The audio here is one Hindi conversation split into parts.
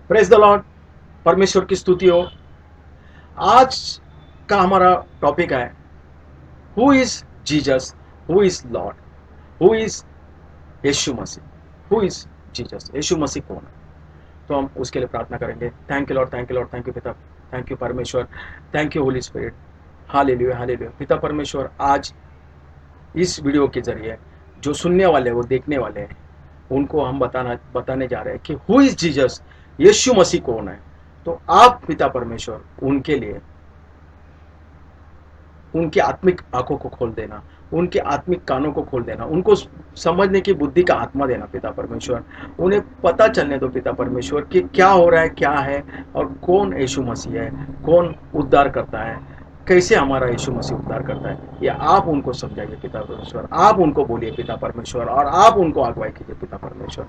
Praise the Lord. परमेश्वर की स्तुति हो। आज का हमारा टॉपिक है who is Jesus, who is Lord, who is Yeshu Masih, who is Jesus, Yeshu Masih कौन है। तो हम उसके लिए प्रार्थना करेंगे। Thank you Lord, thank you Lord, thank you पिता, थैंक यू परमेश्वर, थैंक यू होली स्पिरिट। हालेलुया, हालेलुया। पिता परमेश्वर, आज इस वीडियो के जरिए जो सुनने वाले वो देखने वाले हैं उनको हम बताने जा रहे हैं कि who is Jesus, Yeshu Masih कौन है। तो आप पिता परमेश्वर उनके लिए उनकी आत्मिक आंखों को खोल देना, उनके आत्मिक कानों को खोल देना, उनको समझने की बुद्धि का आत्मा देना पिता परमेश्वर। उन्हें पता चलने दो पिता परमेश्वर कि क्या हो रहा है, क्या है और कौन यीशु मसीह है, कौन उद्धार करता है, कैसे हमारा यीशु मसीह उद्धार करता है। ये आप उनको समझाइए पिता परमेश्वर, आप उनको बोलिए पिता परमेश्वर, और आप उनको अगुवाई कीजिए पिता परमेश्वर।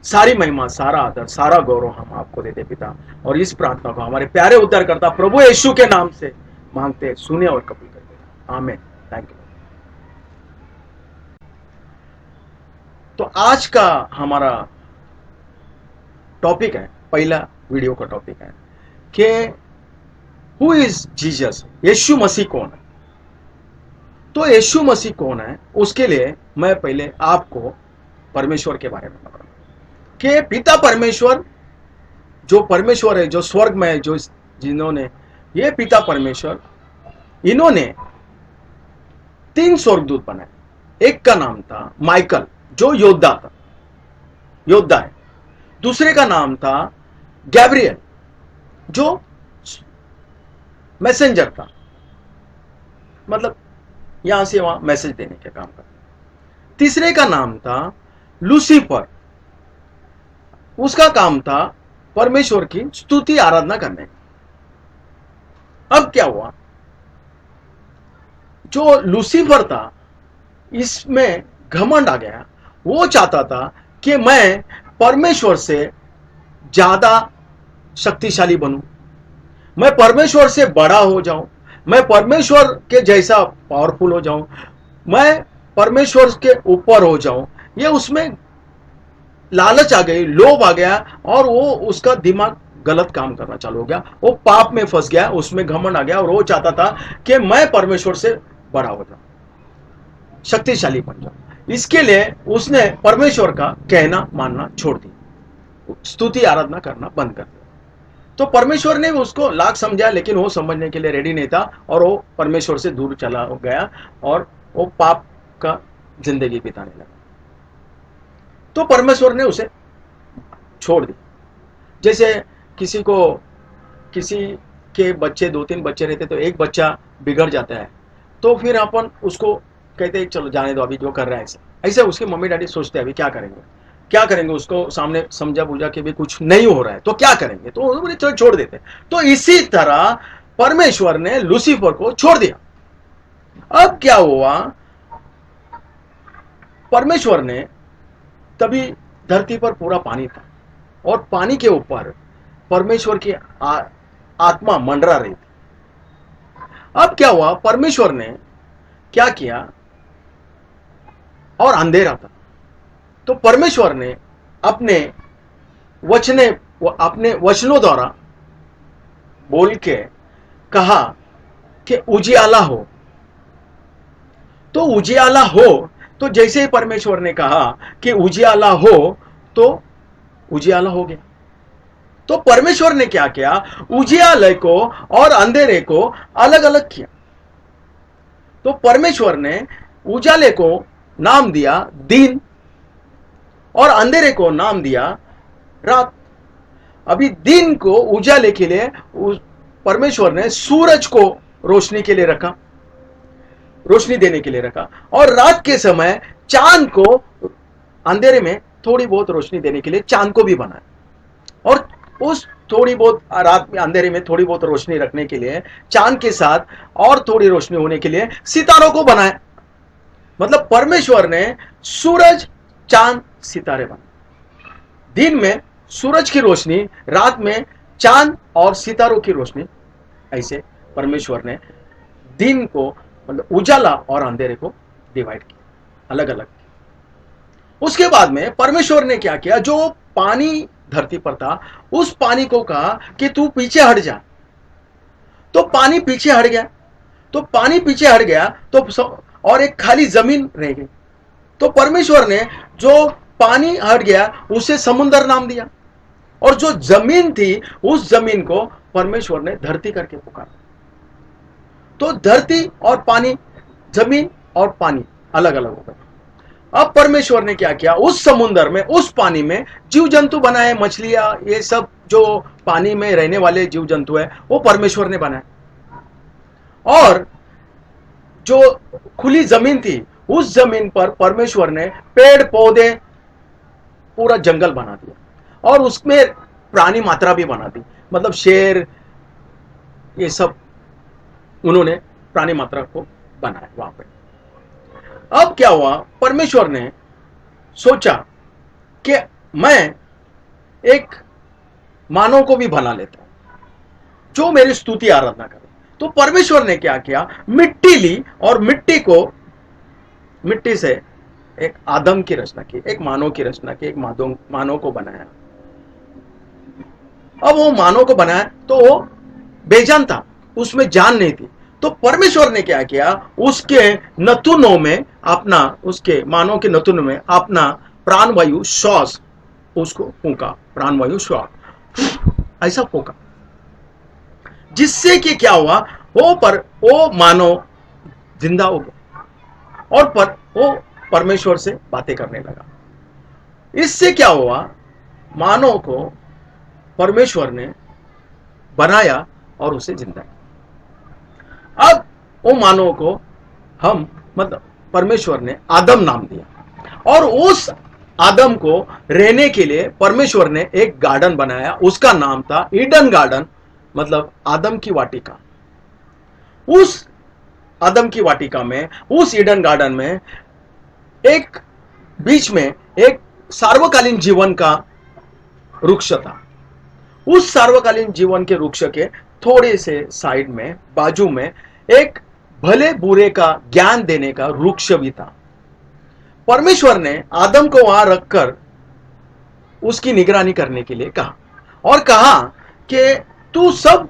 सारी महिमा, सारा आदर, सारा गौरव हम आपको देते पिता, और इस प्रार्थना को हमारे प्यारे उद्धारकर्ता प्रभु यीशु के नाम से मांगते, सुने और कबूल करते। आमीन। Thank you. तो आज का हमारा टॉपिक है, पहला वीडियो का टॉपिक है कि who is Jesus, Yeshu Masih कौन है। तो यीशु मसीह कौन है, उसके लिए मैं पहले आपको परमेश्वर के बारे में बताऊंगा कि पिता परमेश्वर जो परमेश्वर है, जो स्वर्ग में है, जो जिन्होंने ये पिता परमेश्वर, इन्होंने 3 स्वर्गदूत बनाए। एक का नाम था माइकल जो योद्धा था, योद्धा है। दूसरे का नाम था गैब्रियल जो मैसेंजर था, मतलब यहां से वहां मैसेज देने का काम करता। तीसरे का नाम था लूसीफर, उसका काम था परमेश्वर की स्तुति आराधना करने का। अब क्या हुआ, जो लूसीफर था इसमें घमंड आ गया। वो चाहता था कि मैं परमेश्वर से ज्यादा शक्तिशाली बनूं, मैं परमेश्वर से बड़ा हो जाऊं, मैं परमेश्वर के जैसा पावरफुल हो जाऊं, मैं परमेश्वर के ऊपर हो जाऊं। ये उसमें लालच आ गई, लोभ आ गया, और वो उसका दिमाग गलत काम करना चालू हो गया। वो पाप में फंस गया, उसमें घमंड आ गया, और वो चाहता था कि मैं परमेश्वर से बड़ा हो जाऊं, शक्तिशाली बन जाऊं। इसके लिए उसने परमेश्वर का कहना मानना छोड़ दिया, स्तुति आराधना करना बंद कर दिया। तो परमेश्वर ने उसको लाख समझा, लेकिन वो समझने के लिए रेडी नहीं था, और वो परमेश्वर से दूर चला गया और वो पाप का जिंदगी बिताने लगा। तो परमेश्वर ने उसे छोड़ दिया। जैसे किसी के बच्चे, 2-3 बच्चे रहते, तो एक बच्चा बिगड़ जाता है, तो फिर अपन उसको कहते हैं चलो जाने दो, अभी जो कर रहा है ऐसे ऐसे। उसके मम्मी डैडी सोचते हैं अभी क्या करेंगे, उसको सामने समझा बुझा कि भी कुछ नहीं हो रहा है तो क्या करेंगे, तो बोले चलो छोड़ देते। तो इसी तरह परमेश्वर ने लूसीफर को छोड़ दिया। अब क्या हुआ, परमेश्वर ने, तभी धरती पर पूरा पानी था, और पानी के ऊपर परमेश्वर की आत्मा मंडरा रही थी। अब क्या हुआ, परमेश्वर ने क्या किया, और अंधेरा था, तो परमेश्वर ने अपने वचनों द्वारा बोल के कहा कि उजियाला हो। तो उजियाला हो, तो जैसे ही परमेश्वर ने कहा कि उजियाला हो, तो उजियाला हो गया। तो परमेश्वर ने क्या किया, उजियाले को और अंधेरे को अलग अलग किया। तो परमेश्वर ने उजाले को नाम दिया दिन, और अंधेरे को नाम दिया रात। अभी दिन को उजाले के लिए परमेश्वर ने सूरज को रोशनी के लिए रखा, रोशनी देने के लिए रखा, और रात के समय चांद को, अंधेरे में थोड़ी बहुत रोशनी देने के लिए चांद को भी बनाया, और उस थोड़ी बहुत रात में अंधेरे में थोड़ी बहुत रोशनी रखने के लिए चांद के साथ और थोड़ी रोशनी होने के लिए सितारों को बनाया। मतलब परमेश्वर ने सूरज, चांद, सितारे बनाए। दिन में सूरज की रोशनी, रात में चांद और सितारों की रोशनी। ऐसे परमेश्वर ने दिन को, मतलब उजाला और अंधेरे को डिवाइड किया, अलग अलग किया। उसके बाद में परमेश्वर ने क्या किया, जो पानी धरती पर था, उस पानी को कहा कि तू पीछे हट जा। तो पानी पीछे हट गया। तो पानी पीछे हट गया तो और एक खाली जमीन रह गई। तो परमेश्वर ने जो पानी हट गया उसे समुद्र नाम दिया, और जो जमीन थी उस जमीन को परमेश्वर ने धरती करके पुकारा। तो धरती और पानी, जमीन और पानी अलग अलग हो गए। अब परमेश्वर ने क्या किया, उस समुद्र में, उस पानी में जीव जंतु बनाए, मछलियां, ये सब जो पानी में रहने वाले जीव जंतु है वो परमेश्वर ने बनाए। और जो खुली जमीन थी उस जमीन पर परमेश्वर ने पेड़ पौधे, पूरा जंगल बना दिया, और उसमें प्राणी मात्रा भी बना दी, मतलब शेर, ये सब उन्होंने प्राणी मात्रा को बनाया वहां पे। अब क्या हुआ, परमेश्वर ने सोचा कि मैं एक मानव को भी बना लेता हूं जो मेरी स्तुति आराधना करे। तो परमेश्वर ने क्या किया, मिट्टी ली और मिट्टी से एक आदम की रचना की, एक मानव की रचना की, एक मानव को बनाया। अब वो मानव को बनाया तो वो बेजान था, उसमें जान नहीं थी। तो परमेश्वर ने क्या किया, उसके नथुनों में अपना, उसके मानव के नथुनों में अपना प्राणवायु श्वास उसको फूंका, प्राणवायु श्वास ऐसा फूंका, जिससे कि क्या हुआ, वो मानव जिंदा हो गया और वो परमेश्वर से बातें करने लगा। इससे क्या हुआ, मानव को परमेश्वर ने बनाया और उसे जिंदा किया। अब वो मानव को मतलब परमेश्वर ने आदम नाम दिया, और उस आदम को रहने के लिए परमेश्वर ने एक गार्डन बनाया, उसका नाम था ईडन गार्डन, मतलब आदम की वाटिका। उस आदम की वाटिका में, उस ईडन गार्डन में एक बीच में एक सार्वकालीन जीवन का वृक्ष था। उस सार्वकालीन जीवन के वृक्ष के थोड़े से साइड में, बाजू में एक भले बुरे का ज्ञान देने का वृक्ष भी था। परमेश्वर ने आदम को वहां रखकर उसकी निगरानी करने के लिए कहा, और कहा कि तू सब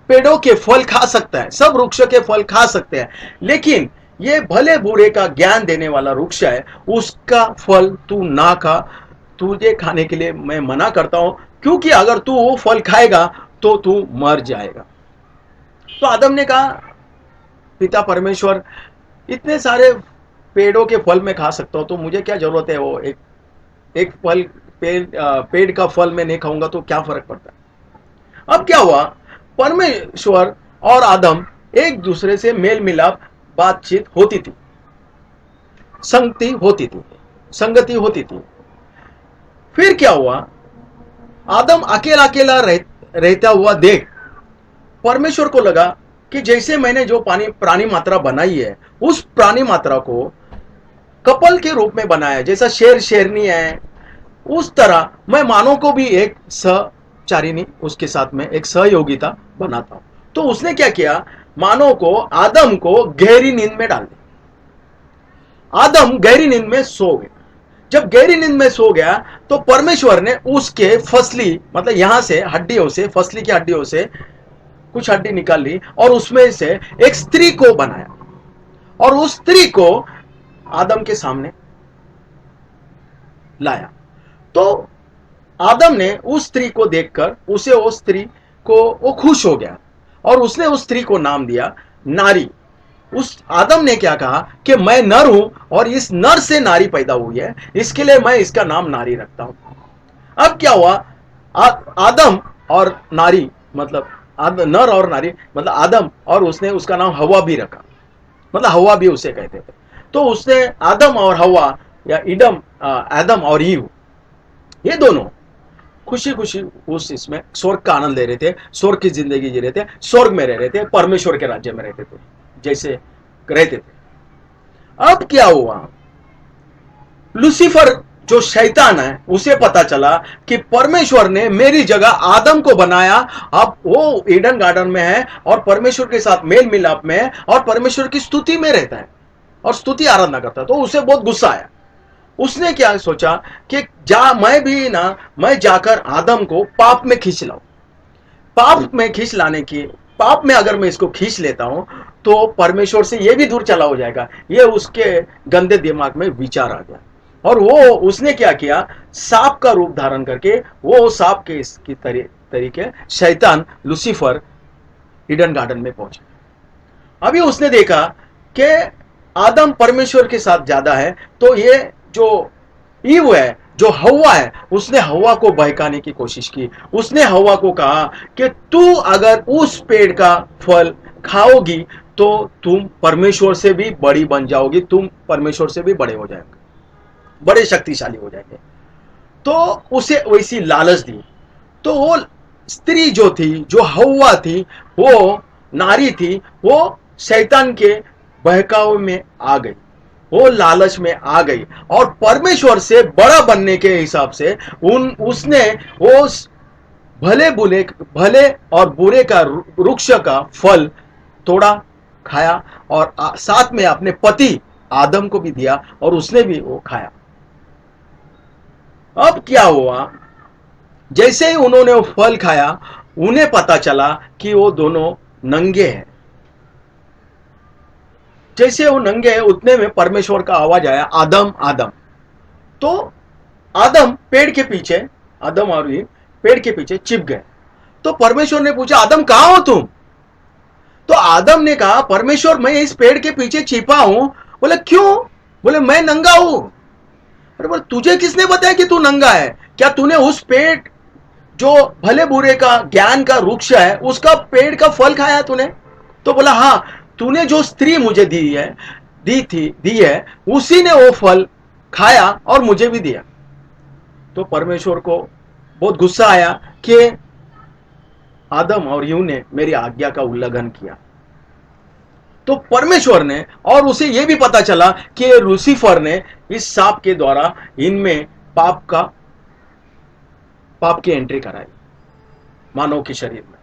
पेड़ों के फल खा सकता है, सब वृक्ष के फल खा सकते हैं, लेकिन ये भले बुरे का ज्ञान देने वाला वृक्ष है, उसका फल तू ना खा, तुझे खाने के लिए मैं मना करता हूं, क्योंकि अगर तू वो फल खाएगा तो तू मर जाएगा। तो आदम ने कहा, पिता परमेश्वर, इतने सारे पेड़ों के फल मैं खा सकता हूं, तो मुझे क्या जरूरत है, वो एक फल, पेड़ का फल मैं नहीं खाऊंगा तो क्या फर्क पड़ता है। अब क्या हुआ, परमेश्वर और आदम एक दूसरे से मेल मिलाप, बातचीत होती थी, संगति होती थी। फिर क्या हुआ, आदम अकेला अकेला रहता हुआ देख परमेश्वर को लगा कि जैसे मैंने जो प्राणी मात्रा बनाई है, उस प्राणी मात्रा को कपल के रूप में बनाया, जैसा शेर शेरनी है, उस तरह मैं मानव को भी एक सहचारिणी, उसके साथ में एक सहयोगिता बनाता हूं। तो उसने क्या किया, मानव को, आदम को गहरी नींद में डाल दिया। आदम गहरी नींद में सो गया। जब गहरी नींद में सो गया तो परमेश्वर ने उसके फसली, मतलब यहां से हड्डियों से, फसली की हड्डियों से कुछ हड्डी निकाल ली और उसमें से एक स्त्री को बनाया, और उस स्त्री को आदम के सामने लाया। तो आदम ने उस स्त्री को देखकर, वो स्त्री को वो खुश हो गया, और उसने उस स्त्री को नाम दिया नारी। उस आदम ने क्या कहा कि मैं नर हूं और इस नर से नारी पैदा हुई है, इसके लिए मैं इसका नाम नारी रखता हूं। अब क्या हुआ, आदम और नारी, मतलब नर और नारी, मतलब आदम, और उसने उसका नाम हवा भी रखा, मतलब हवा भी उसे कहते थे। तो उसने आदम और हवा, या आदम और ईव, ये दोनों खुशी खुशी इसमें स्वर्ग का आनंद ले रहे थे, स्वर्ग की जिंदगी जी रहे थे, स्वर्ग में रह रहे थे, परमेश्वर के राज्य में रहते थे जैसे रहते थे। अब क्या हुआ, लूसीफर जो शैतान है, उसे पता चला कि परमेश्वर ने मेरी जगह आदम को बनाया, अब वो ईडन गार्डन में है और परमेश्वर के साथ मेल मिलाप में है और परमेश्वर की स्तुति में रहता है और स्तुति आराधना करता है। तो उसे बहुत गुस्सा आया। उसने क्या सोचा कि जा मैं भी ना, मैं जाकर आदम को पाप में खींच लाऊं। पाप में खींच लाने की, पाप में अगर मैं इसको खींच लेता हूं तो परमेश्वर से ये भी दूर चला हो जाएगा। ये उसके गंदे दिमाग में विचार आ गया और वो उसने क्या किया, सांप का रूप धारण करके वो सांप के इसकी तरीके शैतान लूसीफर ईडन गार्डन में पहुंचा। अभी उसने देखा कि आदम परमेश्वर के साथ ज्यादा है, तो ये जो ईव है, जो हवा है, उसने हवा को बहकाने की कोशिश की। उसने हवा को कहा कि तू अगर उस पेड़ का फल खाओगी तो तुम परमेश्वर से भी बड़ी बन जाओगी, तुम परमेश्वर से भी बड़े हो जाएंगे, बड़े शक्तिशाली हो जाएंगे। तो उसे वैसी लालच दी। तो वो स्त्री जो थी, जो हवा थी, वो नारी थी, वो शैतान के बहकावे में आ गई, वो लालच में आ गई और परमेश्वर से बड़ा बनने के हिसाब से उसने वो भले और बुरे का वृक्ष का फल तोड़ा, खाया और साथ में अपने पति आदम को भी दिया और उसने भी वो खाया। अब क्या हुआ, जैसे ही उन्होंने वो फल खाया, उन्हें पता चला कि वो दोनों नंगे हैं। जैसे वो नंगे हैं, उतने में परमेश्वर का आवाज आया, आदम आदम। तो आदम पेड़ के पीछे, आदम और ईव पेड़ के पीछे छिप गए। तो परमेश्वर ने पूछा, आदम कहां हो तुम? तो आदम ने कहा, परमेश्वर मैं इस पेड़ के पीछे छिपा हूं। बोले क्यों? बोले मैं नंगा हूं। अरे बोले तुझे किसने बताया कि तू नंगा है? क्या तूने उस पेड़ जो भले बुरे का ज्ञान का वृक्ष है, उसका पेड़ का फल खाया तूने? तो बोला हाँ, तूने जो स्त्री मुझे दी है, उसी ने वो फल खाया और मुझे भी दिया। तो परमेश्वर को बहुत गुस्सा आया कि आदम और यूं ने मेरी आज्ञा का उल्लंघन किया। तो परमेश्वर ने, और उसे यह भी पता चला कि लूसीफर ने इस सांप के द्वारा इनमें पाप की एंट्री कराई, मानव के शरीर में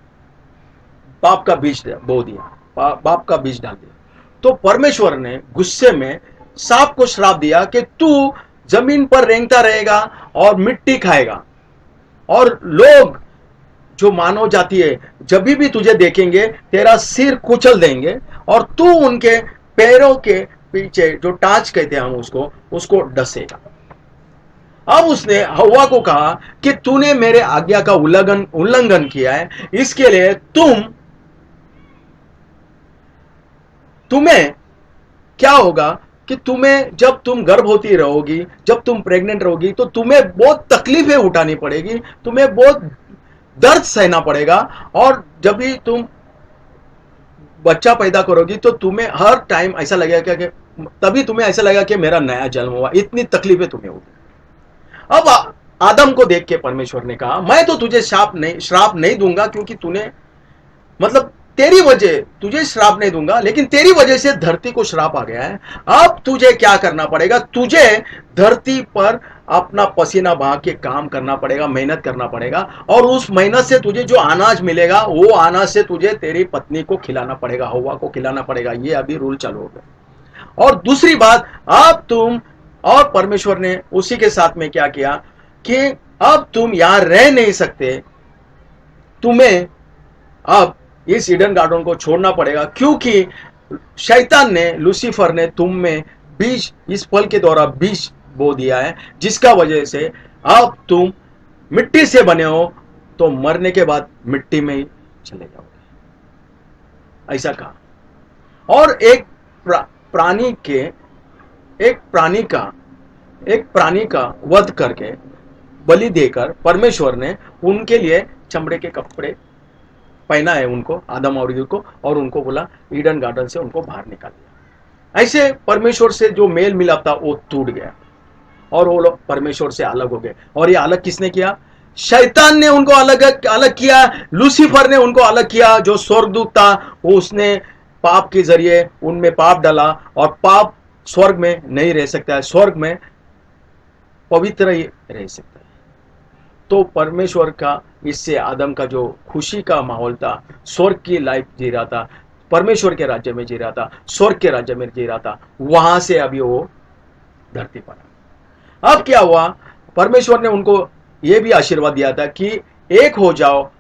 पाप का बीज बो दिया, पाप का बीज डाल दिया। तो परमेश्वर ने गुस्से में सांप को श्राप दिया कि तू जमीन पर रेंगता रहेगा और मिट्टी खाएगा, और लोग जो मानव जाति है जब भी तुझे देखेंगे तेरा सिर कुचल देंगे और तू उनके पैरों के पीछे, जो टांच कहते हैं हम उसको डसेगा। अब उसने हवा को कहा कि तूने मेरे आज्ञा का उल्लंघन किया है, इसके लिए तुम्हें क्या होगा कि जब तुम गर्भवती रहोगी, जब तुम प्रेग्नेंट रहोगी, तो तुम्हें बहुत तकलीफें उठानी पड़ेगी, तुम्हें बहुत दर्द सहना पड़ेगा, और जब भी तुम बच्चा पैदा करोगी तो तुम्हें हर टाइम ऐसा लगेगा कि तभी तुम्हें ऐसा लगेगा कि मेरा नया जन्म हुआ, इतनी तकलीफें तुम्हें होगी। अब आदम को देख के परमेश्वर ने कहा, मैं तो तुझे श्राप नहीं दूंगा, क्योंकि तूने, मतलब तेरी वजह, तुझे श्राप नहीं दूंगा, लेकिन तेरी वजह से धरती को श्राप आ गया है। अब तुझे क्या करना पड़ेगा, तुझे धरती पर अपना पसीना बहा के काम करना पड़ेगा, मेहनत करना पड़ेगा, और उस मेहनत से तुझे जो अनाज मिलेगा, वो अनाज से तुझे तेरी पत्नी को खिलाना पड़ेगा, हवा को खिलाना पड़ेगा। ये अभी रूल चालू हो गया। और दूसरी बात, अब तुम, और परमेश्वर ने उसी के साथ में क्या किया कि अब तुम यहां रह नहीं सकते, तुम्हें अब इस ईडन गार्डन को छोड़ना पड़ेगा, क्योंकि शैतान ने, लूसीफर ने तुम में बीज, इस फल के द्वारा बीज बो दिया है, जिसका वजह से अब तुम मिट्टी से बने हो, तो मरने के बाद मिट्टी में ही चले जाओगे, ऐसा कहा। और एक प्राणी का वध करके, बलि देकर परमेश्वर ने उनके लिए चमड़े के कपड़े पहना है उनको, आदम और ईव को, और उनको बोला ईडन गार्डन से उनको बाहर निकाल दिया। ऐसे परमेश्वर से जो मेल मिलाप था वो टूट गया और वो लोग परमेश्वर से अलग हो गए। और ये अलग किसने किया? शैतान ने उनको अलग किया, लूसीफर ने उनको अलग किया। जो स्वर्गदूत था वो, उसने पाप के जरिए उनमें पाप डाला, और पाप स्वर्ग में नहीं रह सकता है, स्वर्ग में पवित्र ही रह सकता है। तो परमेश्वर का, इससे आदम का जो खुशी का माहौल था, स्वर्ग की लाइफ जी रहा था, परमेश्वर के राज्य में जी रहा था, स्वर्ग के राज्य में जी रहा था, वहां से अभी वो धरती पर। अब क्या हुआ, परमेश्वर ने उनको यह भी आशीर्वाद दिया था कि एक हो जाओ।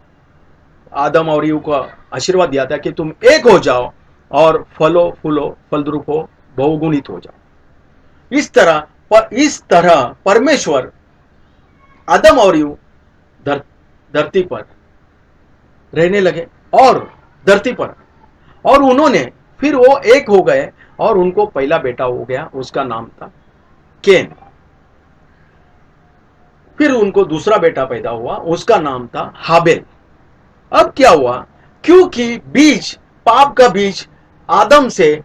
आदम और ईव को आशीर्वाद दिया था कि तुम एक हो जाओ और फलो फूलो फलद्रुप हो, बहुगुणित हो जाओ। इस तरह परमेश्वर आदम और ईव धरती पर रहने लगे और धरती पर, और उन्होंने फिर वो एक हो गए और उनको पहला बेटा हो गया, उसका नाम था केन। फिर उनको दूसरा बेटा पैदा हुआ, उसका नाम था हाबेल। अब क्या हुआ, क्योंकि बीज, पाप का बीज आदम से,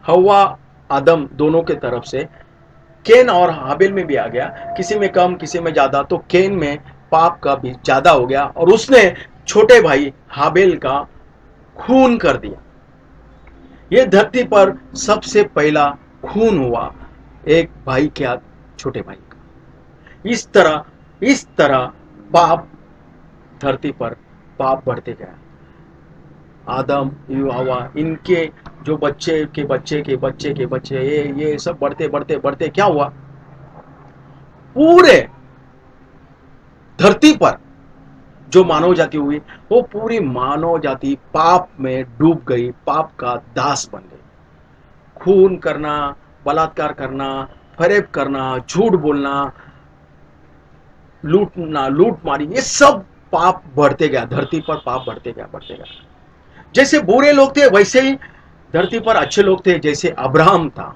हवा आदम दोनों के तरफ से केन और हाबेल में भी आ गया, किसी में कम किसी में ज्यादा, तो केन में पाप का बीज ज्यादा हो गया और उसने छोटे भाई हाबेल का खून कर दिया। यह धरती पर सबसे पहला खून हुआ एक भाई के हाथ छोटे भाई का। इस तरह पाप धरती पर पाप बढ़ते गया। आदम हवा, इनके जो बच्चे के बच्चे के बच्चे के बच्चे, ये सब बढ़ते बढ़ते बढ़ते क्या हुआ, पूरे धरती पर जो मानव जाति हुई, वो पूरी मानव जाति पाप में डूब गई, पाप का दास बन गई। खून करना, बलात्कार करना, फरेब करना, झूठ बोलना, लूटना, लूटमारी, ये सब पाप बढ़ते गया। धरती पर पाप बढ़ते गया। जैसे बुरे लोग थे वैसे ही धरती पर अच्छे लोग थे। जैसे अब्राहम था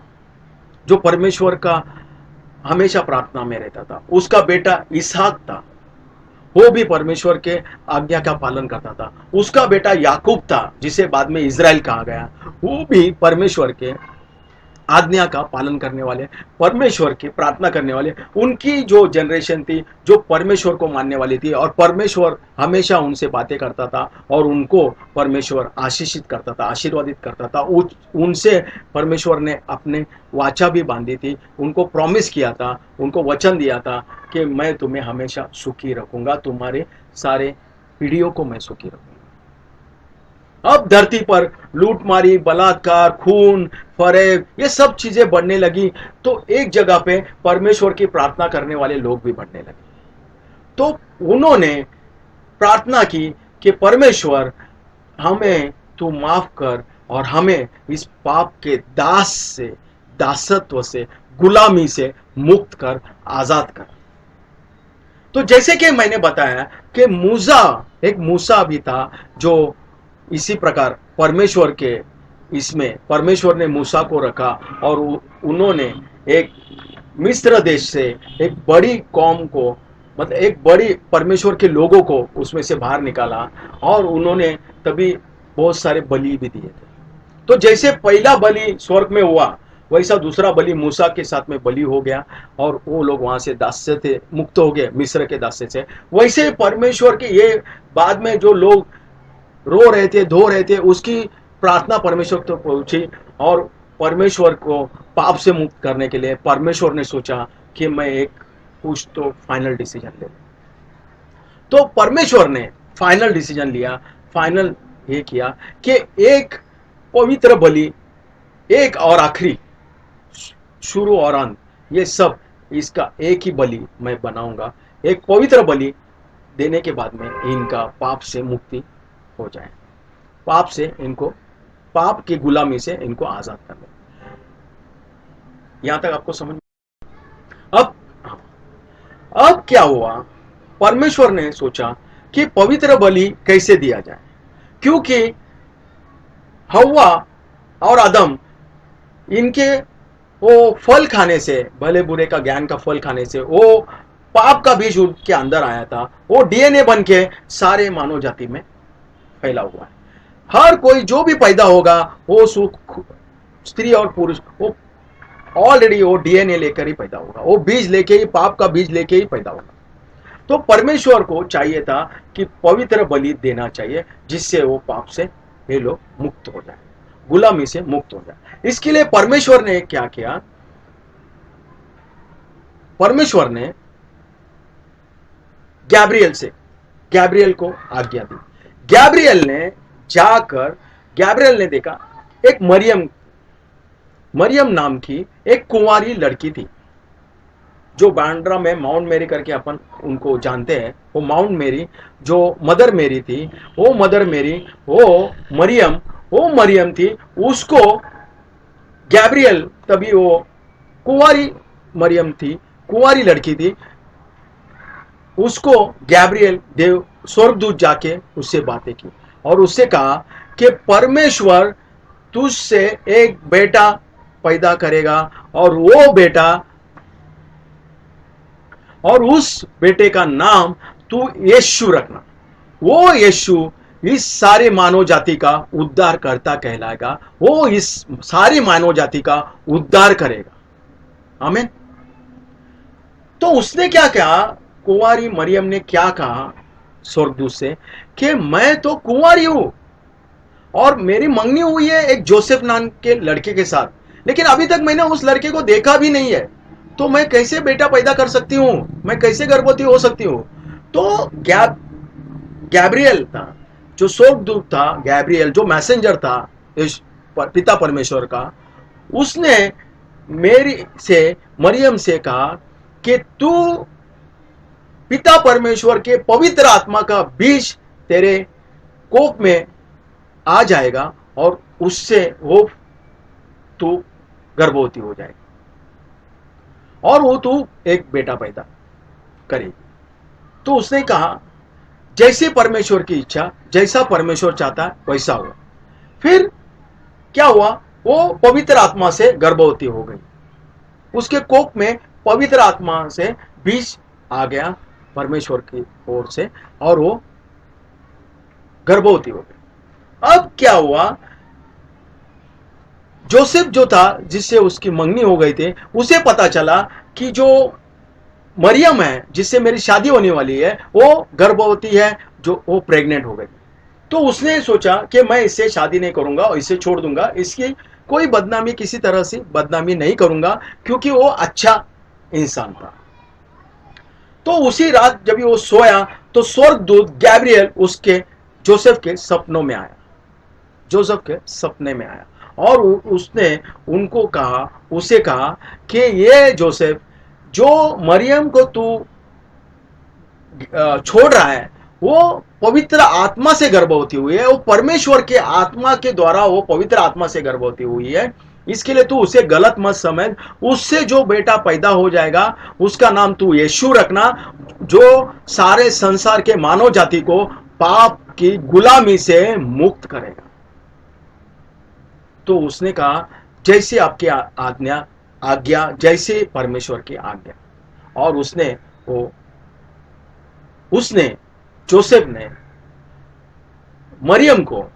जो परमेश्वर का हमेशा प्रार्थना में रहता था, उसका बेटा इसहाक था, वो भी परमेश्वर के आज्ञा का पालन करता था। उसका बेटा याकूब था जिसे बाद में इज़राइल कहा गया, वो भी परमेश्वर के आज्ञा का पालन करने वाले, परमेश्वर की प्रार्थना करने वाले, उनकी जो जनरेशन थी जो परमेश्वर को मानने वाली थी, और परमेश्वर हमेशा उनसे बातें करता था और उनको परमेश्वर आशीषित करता था, आशीर्वादित करता था। उनसे परमेश्वर ने अपने वाचा भी बांधी थी, उनको प्रॉमिस किया था, उनको वचन दिया था कि मैं तुम्हें हमेशा सुखी रखूंगा, तुम्हारे सारे पीढ़ियों को मैं सुखी रखूंगा। अब धरती पर लूटमारी, बलात्कार, खून, फरेब, ये सब चीजें बढ़ने लगी, तो एक जगह पे परमेश्वर की प्रार्थना करने वाले लोग भी बढ़ने लगे। तो उन्होंने प्रार्थना की कि परमेश्वर हमें तू माफ कर और हमें इस पाप के दास से, दासत्व से, गुलामी से मुक्त कर, आजाद कर। तो जैसे कि मैंने बताया कि एक मूसा भी था जो इसी प्रकार परमेश्वर के इसमें परमेश्वर ने मूसा को रखा और उन्होंने एक मिस्र देश से एक बड़ी कौम को, मतलब एक बड़ी परमेश्वर के लोगों को उसमें से बाहर निकाला, और उन्होंने तभी बहुत सारे बलि भी दिए थे। तो जैसे पहला बलि स्वर्ग में हुआ, वैसा दूसरा बलि मूसा के साथ में बलि हो गया और वो लोग वहां से दास्य थे, मुक्त हो गए मिस्र के दास्य से। वैसे परमेश्वर के ये बाद में जो लोग रो रहे थे, धो रहे थे, उसकी प्रार्थना परमेश्वर तक पहुंची और परमेश्वर को पाप से मुक्त करने के लिए परमेश्वर ने सोचा कि मैं एक कुछ तो फाइनल डिसीजन ले लूं। तो परमेश्वर ने फाइनल डिसीजन लिया, फाइनल ये किया कि एक पवित्र बलि, एक और आखिरी, शुरू और अंत, ये सब इसका एक ही बलि मैं बनाऊंगा। एक पवित्र बलि देने के बाद में इनका पाप से मुक्ति हो जाए, पाप से इनको, पाप की गुलामी से इनको आजाद कर ले। यहां तक आपको समझ? अब क्या हुआ, परमेश्वर ने सोचा कि पवित्र बलि कैसे दिया जाए, क्योंकि हव्वा और आदम, इनके वो फल खाने से, भले बुरे का ज्ञान का फल खाने से, वो पाप का बीज उनके अंदर आया था, वो डीएनए बन के सारे मानव जाति में फैला हुआ है। हर कोई जो भी पैदा होगा वो सुख, स्त्री और पुरुष, वो ऑलरेडी वो डीएनए लेकर ही पैदा होगा, वो बीज लेके ही, पाप का बीज लेके ही पैदा होगा। तो परमेश्वर को चाहिए था कि पवित्र बलि देना चाहिए जिससे वो पाप से ये लोग मुक्त हो जाए, गुलामी से मुक्त हो जाए। इसके लिए परमेश्वर ने क्या किया, परमेश्वर ने गैब्रियल को आज्ञा दी। गैब्रियल ने देखा एक मरियम नाम की एक कुंवारी लड़की थी, जो बांद्रा में माउंट मेरी करके अपन उनको जानते हैं, वो माउंट मेरी जो मदर मेरी थी, वो मदर मेरी, वो मरियम थी, उसको गैब्रियल, तभी वो कुंवारी मरियम थी, कुंवारी लड़की थी, उसको गैब्रियल देव स्वर्गदूत जाके उससे बातें की और उससे कहा कि परमेश्वर तुझसे एक बेटा पैदा करेगा और उस बेटे का नाम तू यीशु रखना। वो यीशु इस सारे मानव जाति का उद्धार करता कहलाएगा, वो इस सारी मानव जाति का उद्धार करेगा। आमीन। तो उसने क्या कहा, कुंवारी मरियम ने क्या कहा स्वर्गदूत से कि मैं तो कुंवारी हूं और मेरी मंगनी हुई है एक जोसेफ नाम के लड़के के साथ, लेकिन अभी तक मैंने उस लड़के को देखा भी नहीं है, तो मैं कैसे बेटा पैदा कर सकती हूं, मैं कैसे गर्भवती हो सकती हूं। तो गैब्रियल था, जो स्वर्गदूत था, गैब्रियल जो मैसेंजर था इस पिता परमेश्वर का, उसने मरियम से कहा कि तू पिता परमेश्वर के पवित्र आत्मा का बीज तेरे कोख में आ जाएगा और उससे वो तू गर्भवती हो जाएगी और वो तू एक बेटा पैदा करेगी। तो उसने कहा जैसे परमेश्वर की इच्छा, जैसा परमेश्वर चाहता है वैसा हुआ। फिर क्या हुआ, वो पवित्र आत्मा से गर्भवती हो गई, उसके कोख में पवित्र आत्मा से बीज आ गया परमेश्वर की ओर से और वो गर्भवती हो गई। अब क्या हुआ, जोसेफ जो था जिससे उसकी मंगनी हो गई थी, उसे पता चला कि जो मरियम है जिससे मेरी शादी होने वाली है वो गर्भवती है, जो वो प्रेग्नेंट हो गई। तो उसने सोचा कि मैं इससे शादी नहीं करूंगा और इसे छोड़ दूंगा, इसकी कोई बदनामी, किसी तरह से बदनामी नहीं करूंगा, क्योंकि वो अच्छा इंसान था। तो उसी रात जब वो सोया तो स्वर्गदूत गैब्रियल उसके जोसेफ के सपनों में आया, जोसेफ के सपने में आया और उसने उसे कहा कि ये जोसेफ, जो मरियम को तू छोड़ रहा है वो पवित्र आत्मा से गर्भवती हुई है, वो परमेश्वर के आत्मा के द्वारा वो पवित्र आत्मा से गर्भवती हुई है, इसके लिए तू उसे गलत मत समझ। उससे जो बेटा पैदा हो जाएगा उसका नाम तू यीशु रखना, जो सारे संसार के मानव जाति को पाप की गुलामी से मुक्त करेगा। तो उसने कहा जैसे आपकी आज्ञा, जैसे परमेश्वर की आज्ञा। और उसने जोसेफ ने मरियम को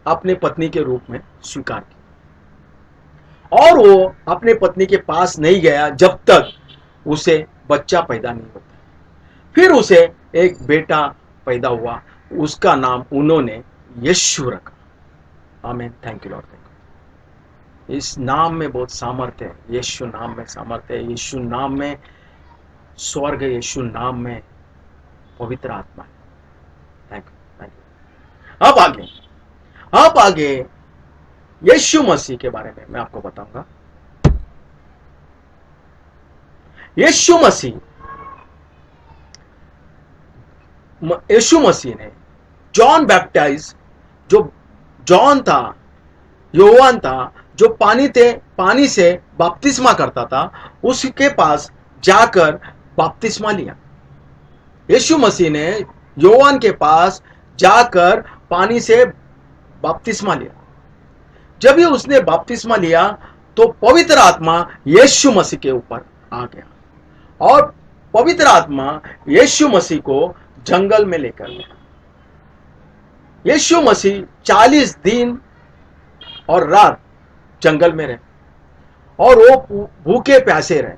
अपने पत्नी के रूप में स्वीकार किया और वो अपने पत्नी के पास नहीं गया जब तक उसे बच्चा पैदा नहीं होता। फिर उसे एक बेटा पैदा हुआ, उसका नाम उन्होंने यीशु रखा। आमीन। Thank you Lord. इस नाम में बहुत सामर्थ्य है, यीशु नाम में सामर्थ्य है, यीशु नाम में स्वर्ग, यीशु नाम में पवित्र आत्मा है। Thank you. अब आगे यीशु मसीह के बारे में मैं आपको बताऊंगा। यीशु मसीह ने जॉन बैप्टाइज, जो जॉन था, योहान था, जो पानी से बपतिस्मा करता था, उसके पास जाकर बपतिस्मा लिया। यीशु मसीह ने योहान के पास जाकर पानी से बपतिस्मा लिया। जब ही उसने बपतिस्मा लिया तो पवित्र आत्मा यीशु मसीह के ऊपर आ गया और पवित्र आत्मा यीशु मसीह को जंगल में लेकर गया। यीशु मसीह 40 दिन और रात जंगल में रहे और वो भूखे प्यासे रहे।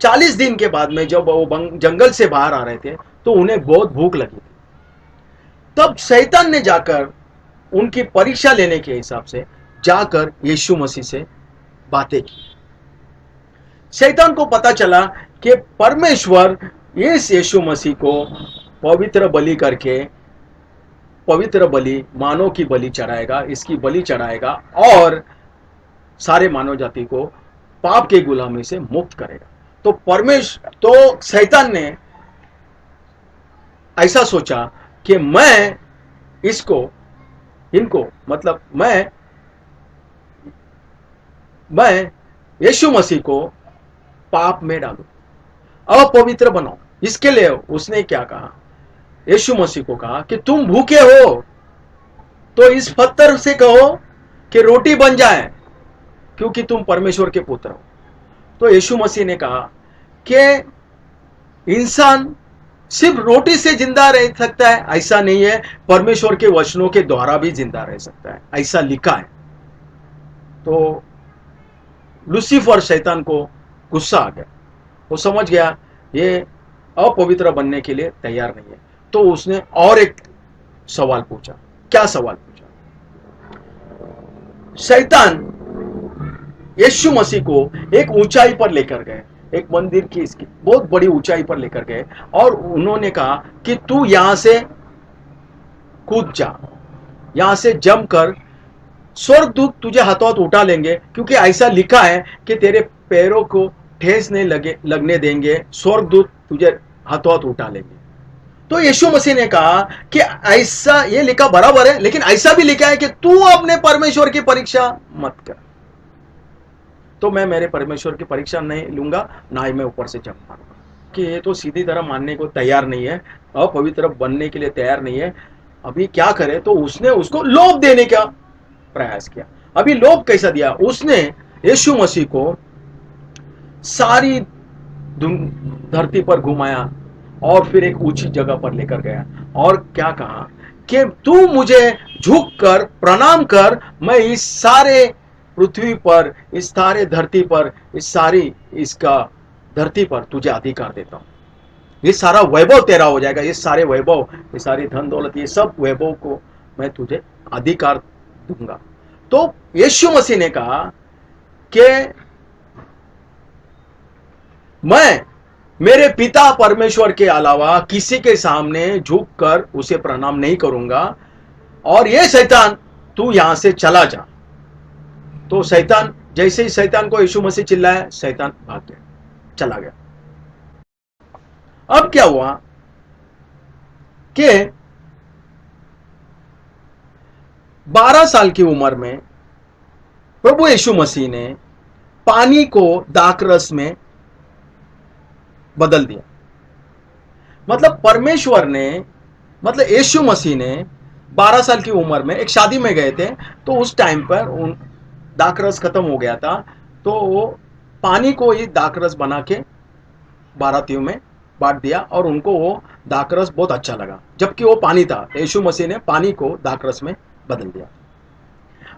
40 दिन के बाद में जब वो जंगल से बाहर आ रहे थे तो उन्हें बहुत भूख लगी थी। तब शैतान ने जाकर उनकी परीक्षा लेने के हिसाब से जाकर यीशु मसीह से बातें की। शैतान को पता चला कि परमेश्वर इस यीशु मसीह को पवित्र बलि करके, पवित्र बलि, मानव की बलि चढ़ाएगा, इसकी बलि चढ़ाएगा और सारे मानव जाति को पाप के गुलामी से मुक्त करेगा। तो तो शैतान ने ऐसा सोचा कि मैं इसको इनको मतलब मैं यीशु मसीह को पाप में डालूं, अपवित्र बनाऊं। इसके लिए उसने क्या कहा, यीशु मसीह को कहा कि तुम भूखे हो तो इस पत्थर से कहो कि रोटी बन जाए, क्योंकि तुम परमेश्वर के पुत्र हो। तो यीशु मसीह ने कहा कि इंसान सिर्फ रोटी से जिंदा रह सकता है, ऐसा नहीं है, परमेश्वर के वचनों के द्वारा भी जिंदा रह सकता है, ऐसा लिखा है। तो लूसीफर शैतान को गुस्सा आ गया, वो समझ गया ये अपवित्र बनने के लिए तैयार नहीं है। तो उसने और एक सवाल पूछा। क्या सवाल पूछा? शैतान यीशु मसीह को एक ऊंचाई पर लेकर गए, एक मंदिर की इसकी बहुत बड़ी ऊंचाई पर लेकर गए, और उन्होंने कहा कि तू यहां से कूद जा, यहां से जम कर, स्वर्गदूत तुझे हाथों हाथ उठा लेंगे, क्योंकि ऐसा लिखा है कि तेरे पैरों को ठेस नहीं लगने देंगे, स्वर्गदूत तुझे हाथों हाथ उठा लेंगे। तो यीशु मसीह ने कहा कि ऐसा ये लिखा बराबर है, लेकिन ऐसा भी लिखा है कि तू अपने परमेश्वर की परीक्षा मत कर। तो मैं मेरे परमेश्वर की परीक्षा नहीं लूंगा, ना ही मैं ऊपर से जंप मारूंगा। कि ये तो सीधी तरह मानने को तैयार नहीं है, अपवित्र बनने के लिए तैयार नहीं है। अभी क्या करे? तो उसने उसको लोभ देने का प्रयास किया। अभी लोभ कैसा दिया? उसने यीशु मसीह को सारी धरती पर घुमाया और फिर एक ऊंची जगह पर लेकर गया, और क्या कहा कि तू मुझे झुक कर प्रणाम कर, मैं इस सारे पृथ्वी पर, इस सारे धरती पर, इस सारी इसका धरती पर तुझे अधिकार देता हूं। ये सारा वैभव तेरा हो जाएगा, ये सारे वैभव, ये सारी धन दौलत, ये सब वैभव को मैं तुझे अधिकार दूंगा। तो यीशु मसीह ने कहा कि मैं मेरे पिता परमेश्वर के अलावा किसी के सामने झुक कर उसे प्रणाम नहीं करूंगा, और ये शैतान तू यहां से चला जा। तो शैतान, जैसे ही शैतान को यीशु मसीह चिल्लाया, शैतान भाग गया, चला गया। अब क्या हुआ कि 12 साल की उम्र में प्रभु यीशु मसीह ने पानी को दाखरस में बदल दिया। मतलब परमेश्वर ने, मतलब यीशु मसीह ने 12 साल की उम्र में एक शादी में गए थे, तो उस टाइम पर उन दाखरस खत्म हो गया था, तो वो पानी को ही दाखरस बना के बारातियों में बांट दिया, और उनको वो दाखरस बहुत अच्छा लगा, जबकि वो पानी था। यीशु मसीह ने पानी को दाखरस में बदल दिया।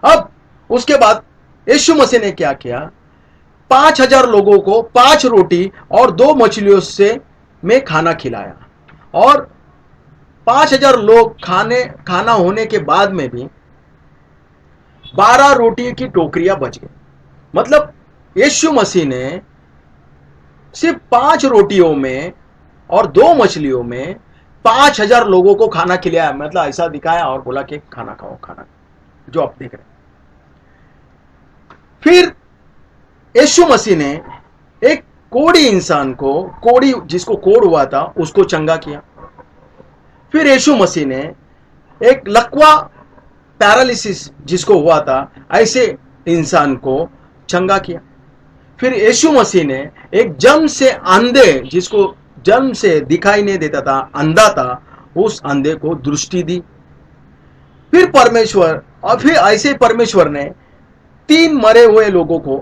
अब उसके बाद यीशु मसीह ने क्या किया? 5000 लोगों को 5 रोटी और 2 मछलियों से में खाना खिलाया, और 5000 लोग खाना होने के बाद में भी 12 रोटी की टोकरियां बच गई। मतलब यीशु मसीह ने सिर्फ 5 रोटियों में और 2 मछलियों में 5000 लोगों को खाना खिलाया, मतलब ऐसा दिखाया और बोला कि खाना खाओ, खाना, जो आप देख रहे हैं। फिर यीशु मसीह ने एक कोढ़ी इंसान को, कोढ़ी जिसको कोढ़ हुआ था, उसको चंगा किया। फिर यीशु मसीह ने एक लकवा पैरालिसिस जिसको हुआ था, ऐसे इंसान को चंगा किया। फिर यीशु मसीह ने एक जन्म से अंधे, जिसको जन्म से दिखाई नहीं देता था, अंधा था, उस अंधे को दृष्टि दी। फिर परमेश्वर, और फिर ऐसे परमेश्वर ने 3 मरे हुए लोगों को,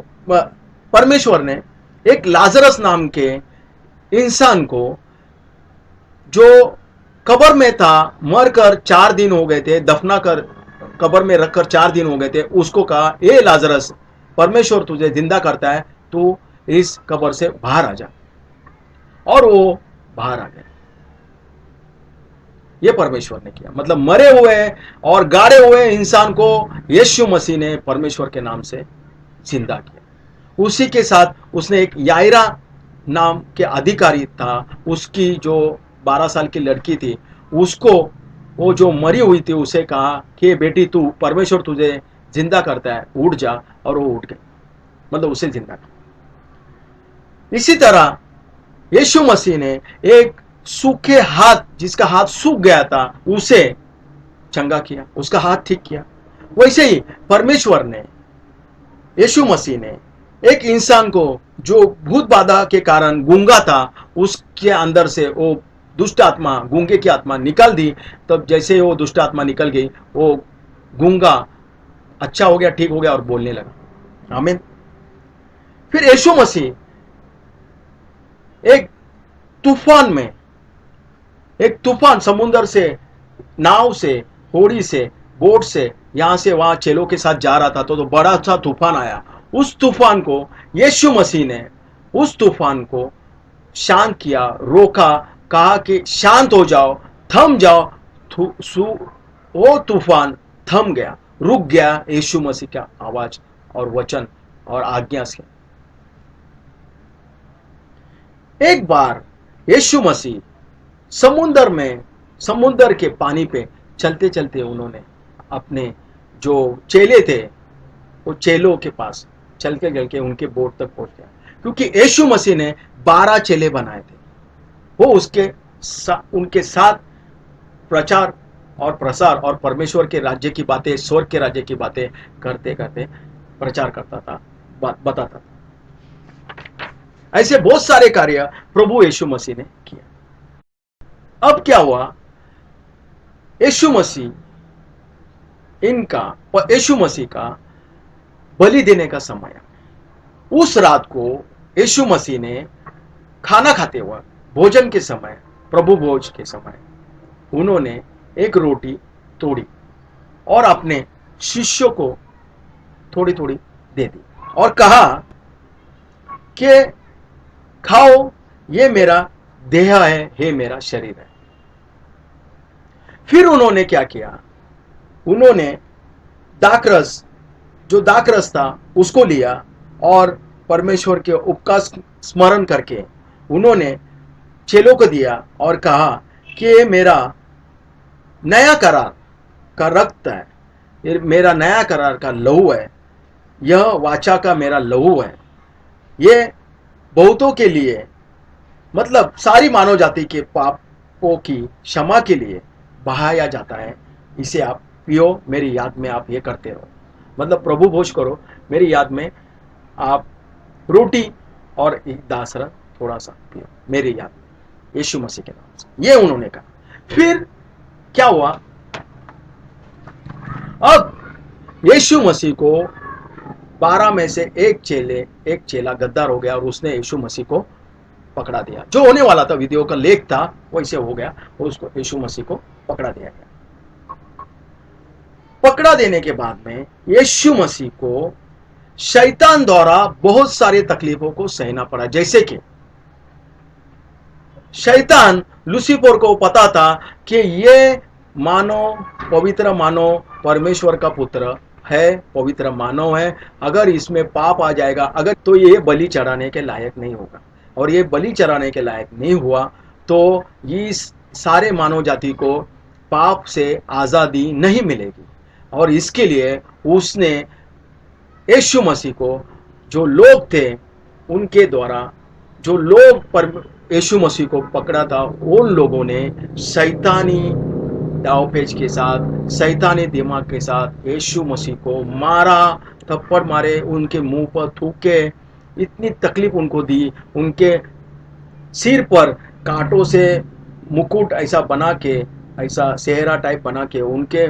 परमेश्वर ने एक लाजरस नाम के इंसान को, जो कब्र में था, मरकर 4 दिन हो गए थे, दफना कर कब्र में रखकर 4 दिन हो गए थे, उसको कहा, ए लाजरस, परमेश्वर तुझे जिंदा करता है, तू इस कब्र से बाहर आ जा, और वो बाहर आ गया। ये परमेश्वर ने किया। मतलब मरे हुए और गाड़े हुए इंसान को यीशु मसीह ने परमेश्वर के नाम से जिंदा किया। उसी के साथ उसने एक याइरा नाम के अधिकारी था, उसकी जो 12 साल की लड़की थी, उसको, वो जो मरी हुई थी, उसे कहा कि बेटी, तू, परमेश्वर तुझे जिंदा करता है, उठ जा, और वो उठ गई, मतलब उसे जिंदा किया। इसी तरह यीशु मसीह ने एक सूखे हाथ, जिसका हाथ सूख गया था, उसे चंगा किया, उसका हाथ ठीक किया। वैसे ही परमेश्वर ने, यीशु मसीह ने एक इंसान को जो भूत बाधा के कारण गूंगा था, उसके अंदर से वो दुष्ट आत्मा, गूंगे की आत्मा निकल दी। तब जैसे वो दुष्ट आत्मा निकल गई, वो गूंगा अच्छा हो गया, ठीक हो गया और बोलने लगा। आमीन। फिर यीशु मसीह एक तूफान में, एक तूफान समुद्र से, नाव से, होड़ी से, बोट से यहां से वहां चेलों के साथ जा रहा था, तो बड़ा सा तूफान आया। उस तूफान को यीशु मसीह ने, उस तूफान को शांत किया, रोका, कहा कि शांत हो जाओ, थम जाओ। वो तूफान थम गया, रुक गया यीशु मसीह का आवाज और वचन और आज्ञा से। एक बार यीशु मसीह समुद्र में, समुद्र के पानी पे चलते चलते उन्होंने अपने जो चेले थे, वो चेलों के पास चलते चलते उनके बोट तक पहुंच गया, क्योंकि यीशु मसीह ने 12 चेले बनाए थे। वो उनके साथ प्रचार और प्रसार और परमेश्वर के राज्य की बातें, स्वर्ग के राज्य की बातें करते करते प्रचार करता था, बताता था। ऐसे बहुत सारे कार्य प्रभु यीशु मसीह ने किया। अब क्या हुआ, यीशु मसीह का बलि देने का समय। उस रात को यीशु मसीह ने खाना खाते हुए, भोजन के समय, प्रभु भोज के समय, उन्होंने एक रोटी तोड़ी और अपने शिष्यों को थोड़ी थोड़ी दे दी और कहा कि खाओ, ये मेरा देह है, ये मेरा शरीर है। फिर उन्होंने क्या किया, उन्होंने दाखरस, जो दाखरस था उसको लिया और परमेश्वर के उपकार स्मरण करके उन्होंने चेलों को दिया और कहा कि ये मेरा नया करार का रक्त है, ये मेरा नया करार का लहू है, यह वाचा का मेरा लहू है, ये बहुतों के लिए, मतलब सारी मानव जाति के पापों की क्षमा के लिए बहाया जाता है। इसे आप पियो, मेरी याद में आप ये करते रहो। मतलब प्रभु भोज करो, मेरी याद में आप रोटी और एक दासरा थोड़ा सा पियो, मेरी याद में, यीशु मसीह के नाम से। ये उन्होंने कहा। फिर क्या हुआ, अब यीशु मसीह को 12 में से एक चेला गद्दार हो गया और उसने यीशु मसीह को पकड़ा दिया। जो होने वाला था, विधियों का लेख था, वैसे हो गया, उसको यीशु मसीह को पकड़ा दिया गया। पकड़ा देने के बाद में यीशु मसीह को शैतान द्वारा बहुत सारे तकलीफों को सहना पड़ा। जैसे कि शैतान, लूसीफर को पता था कि ये मानव, पवित्र मानव, परमेश्वर का पुत्र है, पवित्र मानव है, अगर इसमें पाप आ जाएगा, अगर तो ये बलि चढ़ाने के लायक नहीं होगा, और ये बलि चढ़ाने के लायक नहीं हुआ तो इस सारे मानव जाति को पाप से आज़ादी नहीं मिलेगी। और इसके लिए उसने यीशु मसीह को, जो लोग थे उनके द्वारा, जो लोग पर यीशु मसीह को पकड़ा था, उन लोगों ने शैतानी दावपेच के साथ, शैतानी दिमाग के साथ यीशु मसीह को मारा, थप्पड़ मारे, उनके मुंह पर थूके, इतनी तकलीफ उनको दी। उनके सिर पर कांटों से मुकुट ऐसा बना के, ऐसा सेहरा टाइप बना के, उनके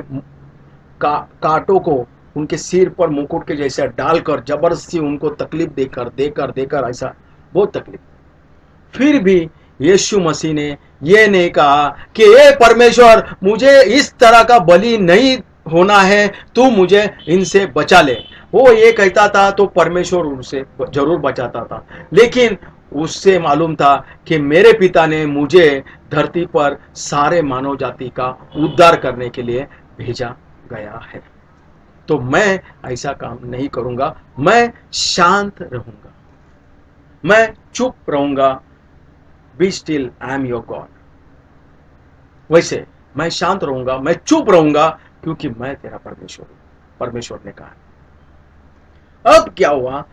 कांटों को उनके सिर पर मुकुट के जैसे डालकर जबरदस्ती उनको तकलीफ देकर ऐसा बहुत तकलीफ। फिर भी यीशु मसीह ने ये नहीं कहा कि ये परमेश्वर, मुझे इस तरह का बलि नहीं होना है, तू मुझे इनसे बचा ले। वो ये कहता था तो परमेश्वर उनसे जरूर बचाता था, लेकिन उससे मालूम था कि मेरे पिता ने मुझे धरती पर सारे मानव जाति का उद्धार करने के लिए भेजा गया है, तो मैं ऐसा काम नहीं करूंगा। मैं शांत रहूंगा, मैं चुप रहूंगा। Be still, I am your God. वैसे मैं शांत रहूंगा, मैं चुप रहूंगा, क्योंकि मैं तेरा परमेश्वर हूं, परमेश्वर ने कहा। अब क्या हुआ,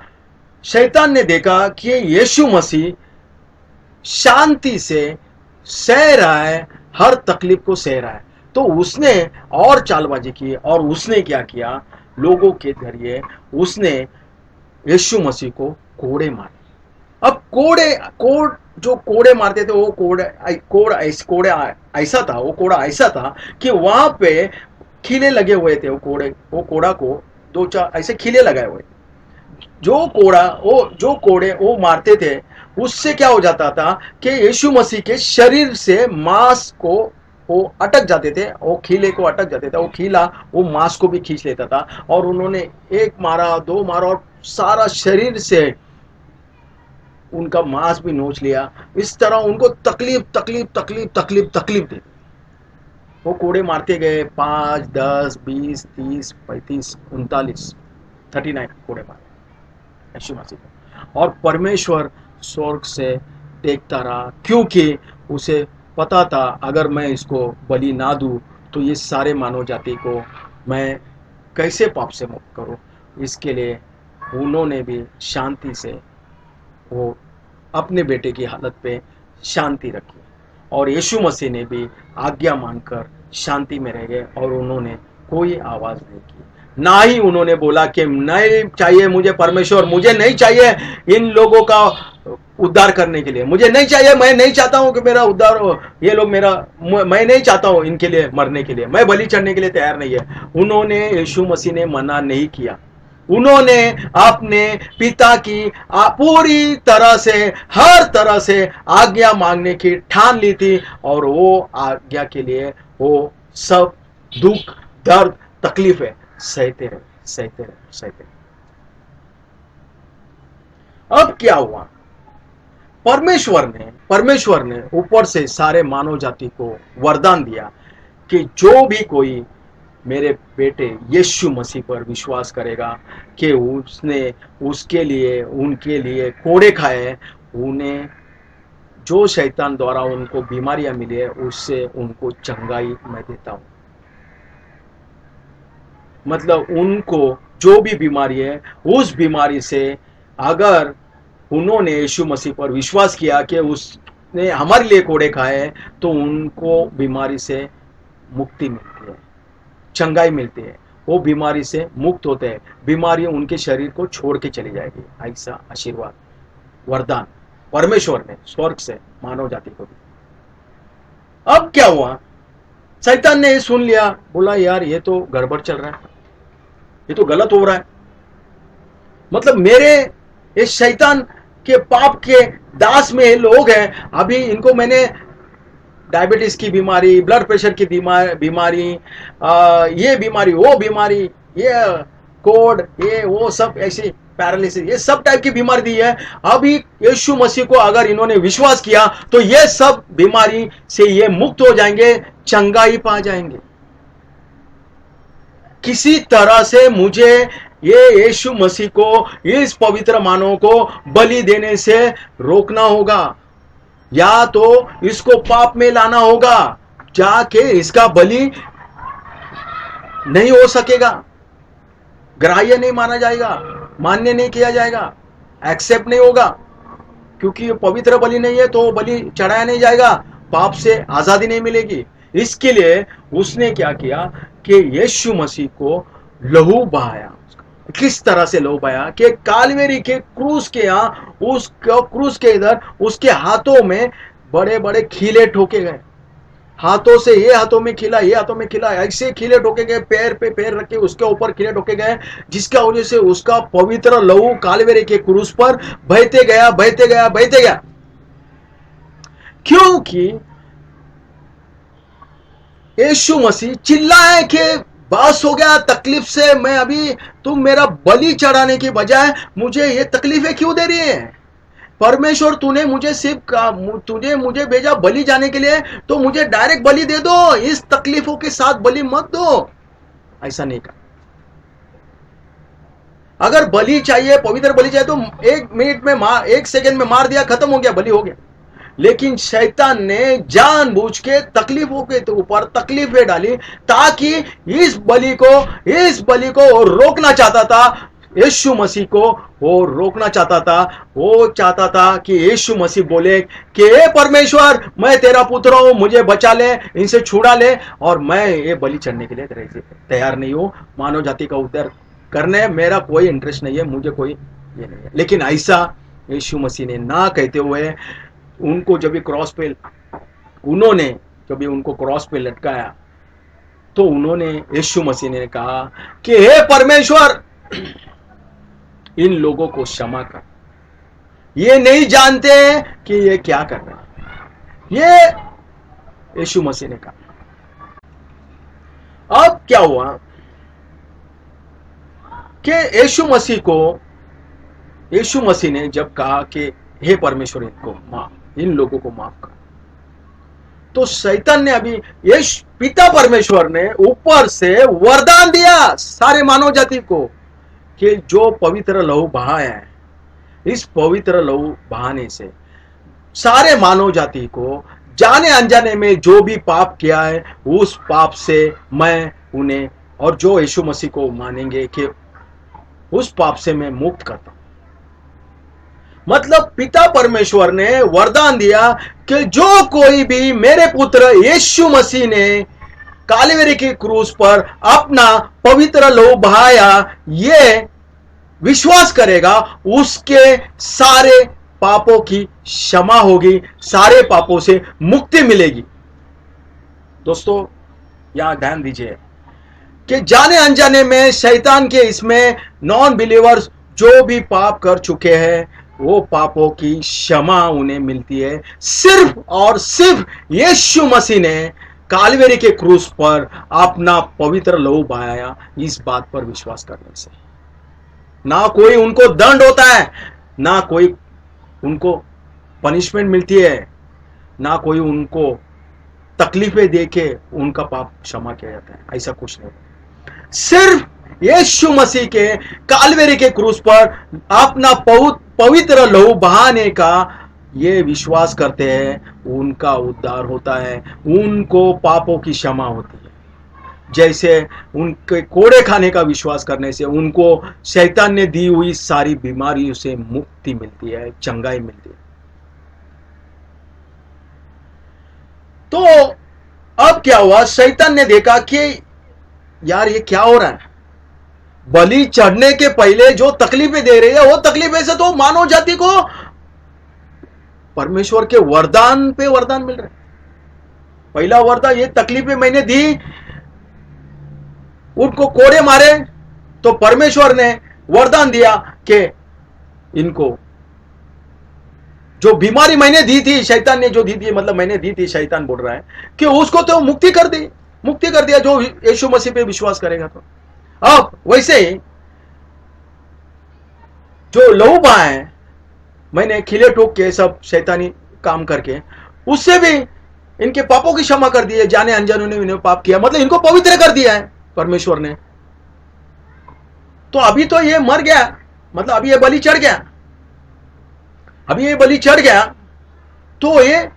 शैतान ने देखा कि यीशु मसीह शांति से सह रहा है, हर तकलीफ को सह रहा है, तो उसने और चालबाजी की और उसने क्या किया, लोगों के जरिए उसने यीशु मसीह को कोड़े मारे। अब जो कोड़े मारते थे वो कोड़ा ऐसा था, वो कोड़ा ऐसा था कि वहां पे खीले लगे हुए थे। वो कोड़ा को दो चार ऐसे खीले लगाए हुए। जो कोड़े वो मारते थे, उससे क्या हो जाता था कि यीशु मसीह के शरीर से मांस को वो अटक जाते थे, वो खीले को अटक जाते थे, वो खीला वो मांस को भी खींच लेता था। और उन्होंने एक मारा, दो मारा और सारा शरीर से उनका मांस भी नोच लिया। इस तरह उनको तकलीफ तकलीफ तकलीफ तकलीफ तकलीफ दी। वो कोड़े मारते गए, 5, 10, 20, 30, 35, 39, 39 कोड़े मारे यीशु मसीह को। और परमेश्वर स्वर्ग से देखता रहा, क्योंकि उसे पता था अगर मैं इसको बलि ना दूं तो ये सारे मानव जाति को मैं कैसे पाप से मुक्त करूं। इसके लिए उन्होंने भी शांति से वो अपने बेटे की हालत पे शांति रखी, और यीशु मसीह ने भी आज्ञा मानकर शांति में रह गए और उन्होंने कोई आवाज नहीं की। ना ही उन्होंने बोला कि नहीं चाहिए मुझे परमेश्वर, मुझे नहीं चाहिए इन लोगों का उद्धार करने के लिए, मुझे नहीं चाहिए, मैं नहीं चाहता हूं कि मेरा उद्धार हो, ये लोग मैं नहीं चाहता हूं इनके लिए मरने के लिए, मैं बलि चढ़ने के लिए तैयार नहीं है। उन्होंने, यीशु मसीह ने मना नहीं किया। उन्होंने अपने पिता की पूरी तरह से, हर तरह से आज्ञा मांगने की ठान ली थी, और वो आज्ञा के लिए वो सब दुख, दर्द, तकलीफें सहते रहे। अब क्या हुआ, परमेश्वर ने ऊपर से सारे मानव जाति को वरदान दिया कि जो भी कोई मेरे बेटे यीशु मसीह पर विश्वास करेगा कि उसने उसके लिए, उनके लिए कोड़े खाए, उन्हें जो शैतान द्वारा उनको बीमारियां मिली है उससे उनको चंगाई मैं देता हूं। मतलब उनको जो भी बीमारी है, उस बीमारी से अगर उन्होंने यीशु मसीह पर विश्वास किया कि उसने हमारे लिए कोड़े खाए, तो उनको बीमारी से मुक्ति मिलती है, चंगाई मिलती है, वो बीमारी से मुक्त होते हैं, बीमारी उनके शरीर को छोड़ के चली जाएगी। ऐसा आशीर्वाद, वरदान परमेश्वर ने स्वर्ग से मानव जाति को दी। अब क्या हुआ, शैतान ने सुन लिया, बोला यार ये तो गड़बड़ चल रहा है, ये तो गलत हो रहा है। मतलब मेरे इस शैतान के पाप के दास में लोग हैं, अभी इनको मैंने डायबिटीज की बीमारी, ब्लड प्रेशर की बीमारी, ये बीमारी, वो बीमारी, ये कोड, ये वो सब ऐसी पैरालिसिस, ये सब टाइप की बीमारी दी है। अभी यीशु मसीह को अगर इन्होंने विश्वास किया तो ये सब बीमारी से ये मुक्त हो जाएंगे, चंगाई पा जाएंगे। किसी तरह से मुझे ये यीशु मसीह को, इस पवित्र मानव को बलि देने से रोकना होगा, या तो इसको पाप में लाना होगा, जाके इसका बलि नहीं हो सकेगा, ग्राह्य नहीं माना जाएगा, मान्य नहीं किया जाएगा, एक्सेप्ट नहीं होगा, क्योंकि ये पवित्र बलि नहीं है तो बलि चढ़ाया नहीं जाएगा, पाप से आजादी नहीं मिलेगी। इसके लिए उसने क्या किया कि यीशु मसीह को लहू बहाया। किस तरह से लहू बहाया कि कालवेरी के क्रूस के यहाँ, उस क्रूस के इधर उसके हाथों में बड़े बड़े खीले ठोके गए, हाथों से, ये हाथों में खिला, ये हाथों में खिला, ऐसे खीले ठोके गए, पैर पे पैर रखे उसके ऊपर खीले ठोके गए, जिसका वजह से उसका पवित्र लहू कालवेरी के क्रूस पर बहते गया। क्योंकि यीशु मसीह चिल्लाए कि बस हो गया तकलीफ से, मैं अभी, तुम मेरा बलि चढ़ाने की बजाय मुझे ये तकलीफें क्यों दे रही है? परमेश्वर तूने मुझे भेजा बलि जाने के लिए, तो मुझे डायरेक्ट बलि दे दो, इस तकलीफों के साथ बलि मत दो। ऐसा नहीं कहा। अगर बलि चाहिए, पवित्र बलि चाहिए, तो 1 मिनट में 1 सेकंड में मार दिया, खत्म हो गया, बलि हो गया। लेकिन शैतान ने जानबूझ के तकलीफों के ऊपर तकलीफें डाली, ताकि इस बलि को रोकना चाहता था, यीशु मसीह को वो रोकना चाहता था। वो चाहता था कि यीशु मसीह बोले कि हे परमेश्वर, मैं तेरा पुत्र हूं, मुझे बचा ले, इनसे छुड़ा ले, और मैं ये बलि चढ़ने के लिए तैयार नहीं हूं। मानव जाति का उद्धार करने मेरा कोई इंटरेस्ट नहीं है, मुझे कोई ये नहीं है। लेकिन ऐसा यीशु मसीह ने ना कहते हुए उनको जब भी क्रॉस पे उन्होंने जब भी उनको क्रॉस पे लटकाया, तो उन्होंने यीशु मसीह ने कहा कि हे परमेश्वर, इन लोगों को क्षमा कर, ये नहीं जानते कि ये क्या कर रहे हैं। ये यीशु मसीह ने कहा। अब क्या हुआ कि यीशु मसीह ने जब कहा कि हे परमेश्वर, इन लोगों को माफ कर, तो शैतान ने अभी पिता परमेश्वर ने ऊपर से वरदान दिया सारे मानव जाति को कि जो पवित्र लहू बहाया है, इस पवित्र लहू बहाने से सारे मानव जाति को जाने अनजाने में जो भी पाप किया है, उस पाप से मैं उन्हें, और जो यीशु मसीह को मानेंगे कि उस पाप से मैं मुक्त करता हूं। मतलब पिता परमेश्वर ने वरदान दिया कि जो कोई भी मेरे पुत्र यीशु मसीह ने कालवरी के क्रूस पर अपना पवित्र लहू बहाया, ये विश्वास करेगा, उसके सारे पापों की क्षमा होगी, सारे पापों से मुक्ति मिलेगी। दोस्तों यहां ध्यान दीजिए कि जाने अनजाने में शैतान के इसमें नॉन बिलीवर्स जो भी पाप कर चुके हैं, वो पापों की क्षमा उन्हें मिलती है सिर्फ और सिर्फ यीशु मसीह ने कालवेरी के क्रूस पर अपना पवित्र लहू बहाया, इस बात पर विश्वास करने से। ना कोई उनको दंड होता है, ना कोई उनको पनिशमेंट मिलती है, ना कोई उनको तकलीफें देके उनका पाप क्षमा किया जाता है, ऐसा कुछ नहीं। सिर्फ यीशु मसीह के कालवेरी के क्रूस पर अपना पवित्र लहू बहाने का ये विश्वास करते हैं, उनका उद्धार होता है, उनको पापों की क्षमा होती है। जैसे उनके कोड़े खाने का विश्वास करने से उनको शैतान ने दी हुई सारी बीमारियों से मुक्ति मिलती है, चंगाई मिलती है। तो अब क्या हुआ, शैतान ने देखा कि यार ये क्या हो रहा है, बलि चढ़ने के पहले जो तकलीफें दे रही है, वो तकलीफें से तो मानव जाति को परमेश्वर के वरदान पे वरदान मिल रहा है। पहला वरदान, ये तकलीफें मैंने दी, उनको कोड़े मारे, तो परमेश्वर ने वरदान दिया कि इनको जो बीमारी मैंने दी थी, शैतान ने जो दी थी, मतलब मैंने दी थी, शैतान बोल रहा है कि उसको तो मुक्ति कर दिया जो यीशु मसीह पे विश्वास करेगा। तो अब वैसे ही जो लहू बहाया है मैंने खिले ठोक के सब शैतानी काम करके, उससे भी इनके पापों की क्षमा कर दी है। जाने अनजाने ने इन्हें पाप किया, मतलब इनको पवित्र कर दिया है परमेश्वर ने। तो अभी तो ये मर गया, मतलब अभी ये बलि चढ़ गया, अभी ये बलि चढ़ गया, तो ये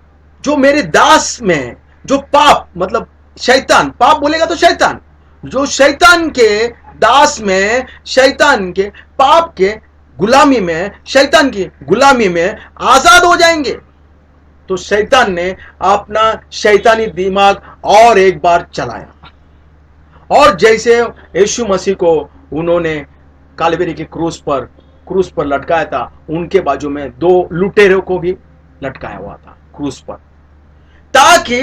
जो मेरे दास में जो पाप, मतलब शैतान, पाप बोलेगा तो शैतान, जो शैतान के दास में, शैतान के पाप के गुलामी में, शैतान की गुलामी में आजाद हो जाएंगे। तो शैतान ने अपना शैतानी दिमाग और एक बार चलाया, और जैसे यीशु मसीह को उन्होंने कालवेरी के क्रूस पर लटकाया था, उनके बाजू में दो लुटेरों को भी लटकाया हुआ था क्रूस पर, ताकि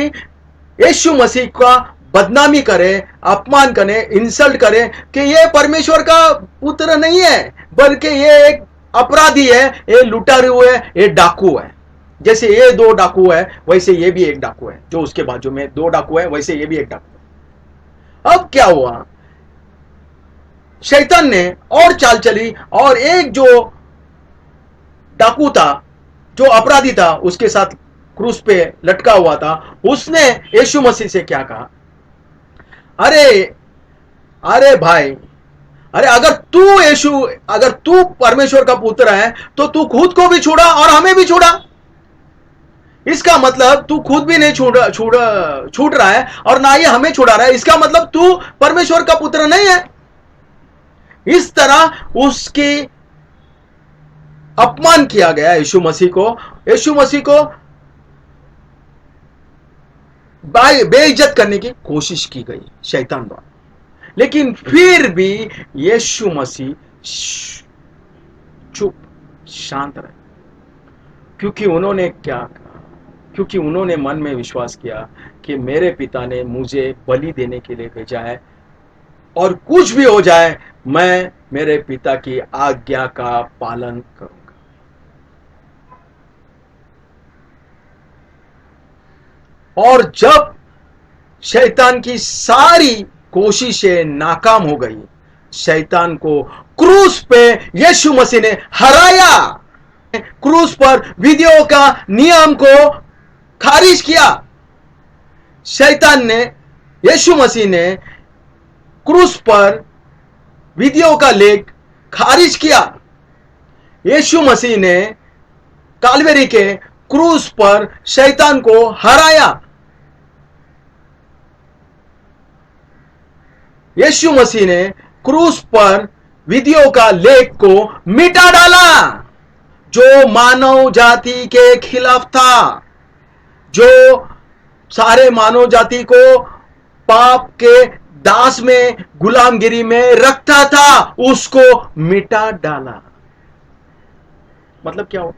यीशु मसीह का बदनामी करे, अपमान करे, इंसल्ट करे कि ये परमेश्वर का पुत्र नहीं है, बल्कि ये एक अपराधी है, ये लुटारू है, ये डाकू है। जैसे ये दो डाकू है, वैसे ये भी एक डाकू है, जो उसके बाजू में दो डाकू है, वैसे ये भी एक डाकू है। अब क्या हुआ, शैतान ने और चाल चली, और एक जो डाकू था, जो अपराधी था, उसके साथ क्रूस पे लटका हुआ था, उसने यीशु मसीह से क्या कहा, अरे भाई, अगर तू परमेश्वर का पुत्र है, तो तू खुद को भी छुड़ा और हमें भी छुड़ा। इसका मतलब तू खुद भी नहीं छूट रहा है और ना ही हमें छुड़ा रहा है, इसका मतलब तू परमेश्वर का पुत्र नहीं है। इस तरह उसकी अपमान किया गया यीशु मसीह को। यीशु मसीह को बेइज्जत करने की कोशिश की गई शैतान द्वारा, लेकिन फिर भी यीशु मसीह चुप शांत रहे, क्योंकि उन्होंने क्या कहा? क्योंकि उन्होंने मन में विश्वास किया कि मेरे पिता ने मुझे बलि देने के लिए भेजा है, और कुछ भी हो जाए मैं मेरे पिता की आज्ञा का पालन करूंगा। और जब शैतान की सारी कोशिशें नाकाम हो गई, शैतान को क्रूस पे यीशु मसीह ने हराया। क्रूस पर विधियों का नियम को खारिज किया। शैतान ने, यीशु मसीह ने क्रूस पर विधियों का लेख खारिज किया। यीशु मसीह ने कालवेरी के क्रूस पर शैतान को हराया। यीशु मसीह ने क्रूस पर विधियों का लेख को मिटा डाला, जो मानव जाति के खिलाफ था, जो सारे मानव जाति को पाप के दास में, गुलामगिरी में रखता था, उसको मिटा डाला। मतलब क्या हुआ?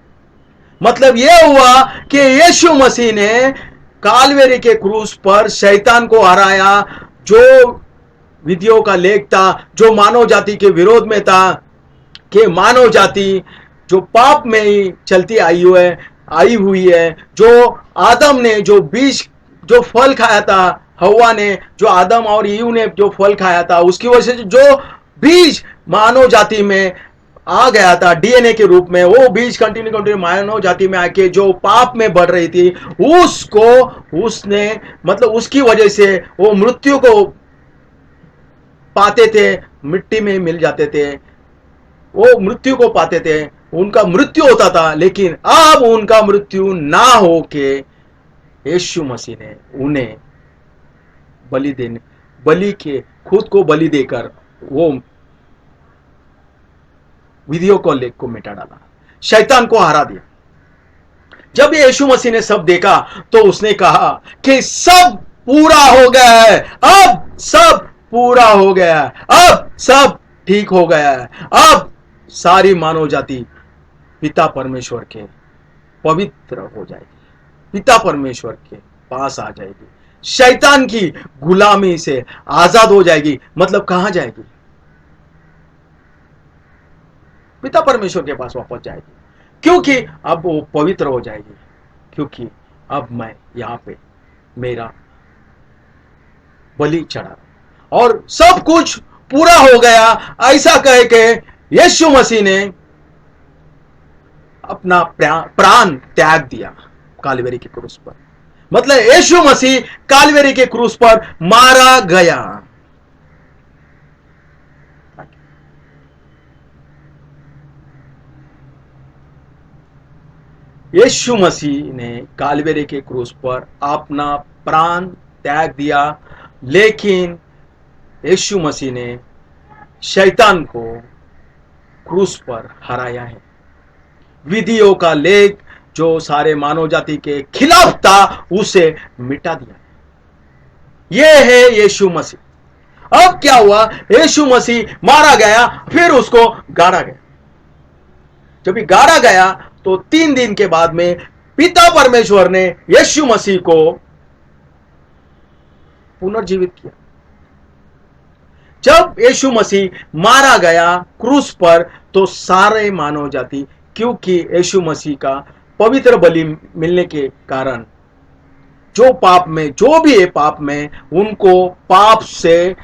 मतलब यह हुआ कि यीशु मसीह ने कालवेरी के क्रूस पर शैतान को हराया, जो विधियों का लेख था, जो मानव जाति के विरोध में था, कि मानव जाति जो पाप में ही चलती आई हुई है, जो आदम ने जो फल खाया था, हव्वा ने, जो आदम और ईव ने जो फल खाया था, उसकी वजह से जो बीज मानव जाति में आ गया था डीएनए के रूप में, वो बीज कंटिन्यू मानव जाति में आके जो पाप में बढ़ रही थी, उसने मतलब उसकी वजह से वो मृत्यु को पाते थे, मिट्टी में मिल जाते थे, वो मृत्यु को पाते थे, उनका मृत्यु होता था। लेकिन अब उनका मृत्यु ना हो के यीशु मसीह ने उन्हें बलि के खुद को बलि देकर वो विधियों को लेख को मिटा डाला, शैतान को हरा दिया। जब यीशु मसीह ने सब देखा तो उसने कहा कि सब पूरा हो गया है, अब सब पूरा हो गया है, अब सब ठीक हो गया है, अब सारी मानव जाति पिता परमेश्वर के पवित्र हो जाएगी, पिता परमेश्वर के पास आ जाएगी, शैतान की गुलामी से आजाद हो जाएगी। मतलब कहां जाएगी? पिता परमेश्वर के पास वापस जाएगी, क्योंकि अब वो पवित्र हो जाएगी, क्योंकि अब मैं यहां पे मेरा बलि चढ़ा और सब कुछ पूरा हो गया। ऐसा कह के यीशु मसीह ने अपना प्राण त्याग दिया कालवेरी के क्रूस पर। मतलब यीशु मसीह कालवेरी के क्रूस पर मारा गया। यीशु मसीह ने कालवेरी के क्रूस पर अपना प्राण त्याग दिया, लेकिन यीशु मसीह ने शैतान को क्रूस पर हराया है। विधियों का लेख जो सारे मानव जाति के खिलाफ था, उसे मिटा दिया। यह है यीशु मसीह। अब क्या हुआ? यीशु मसीह मारा गया, फिर उसको गाड़ा गया। जब ये गाड़ा गया तो 3 दिन के बाद में पिता परमेश्वर ने यीशु मसीह को पुनर्जीवित किया। जब यीशु मसीह मारा गया क्रूस पर, तो सारे मानव जाति, क्योंकि यीशु मसीह का पवित्र बलि मिलने के कारण जो भी है पाप में, उनको पाप से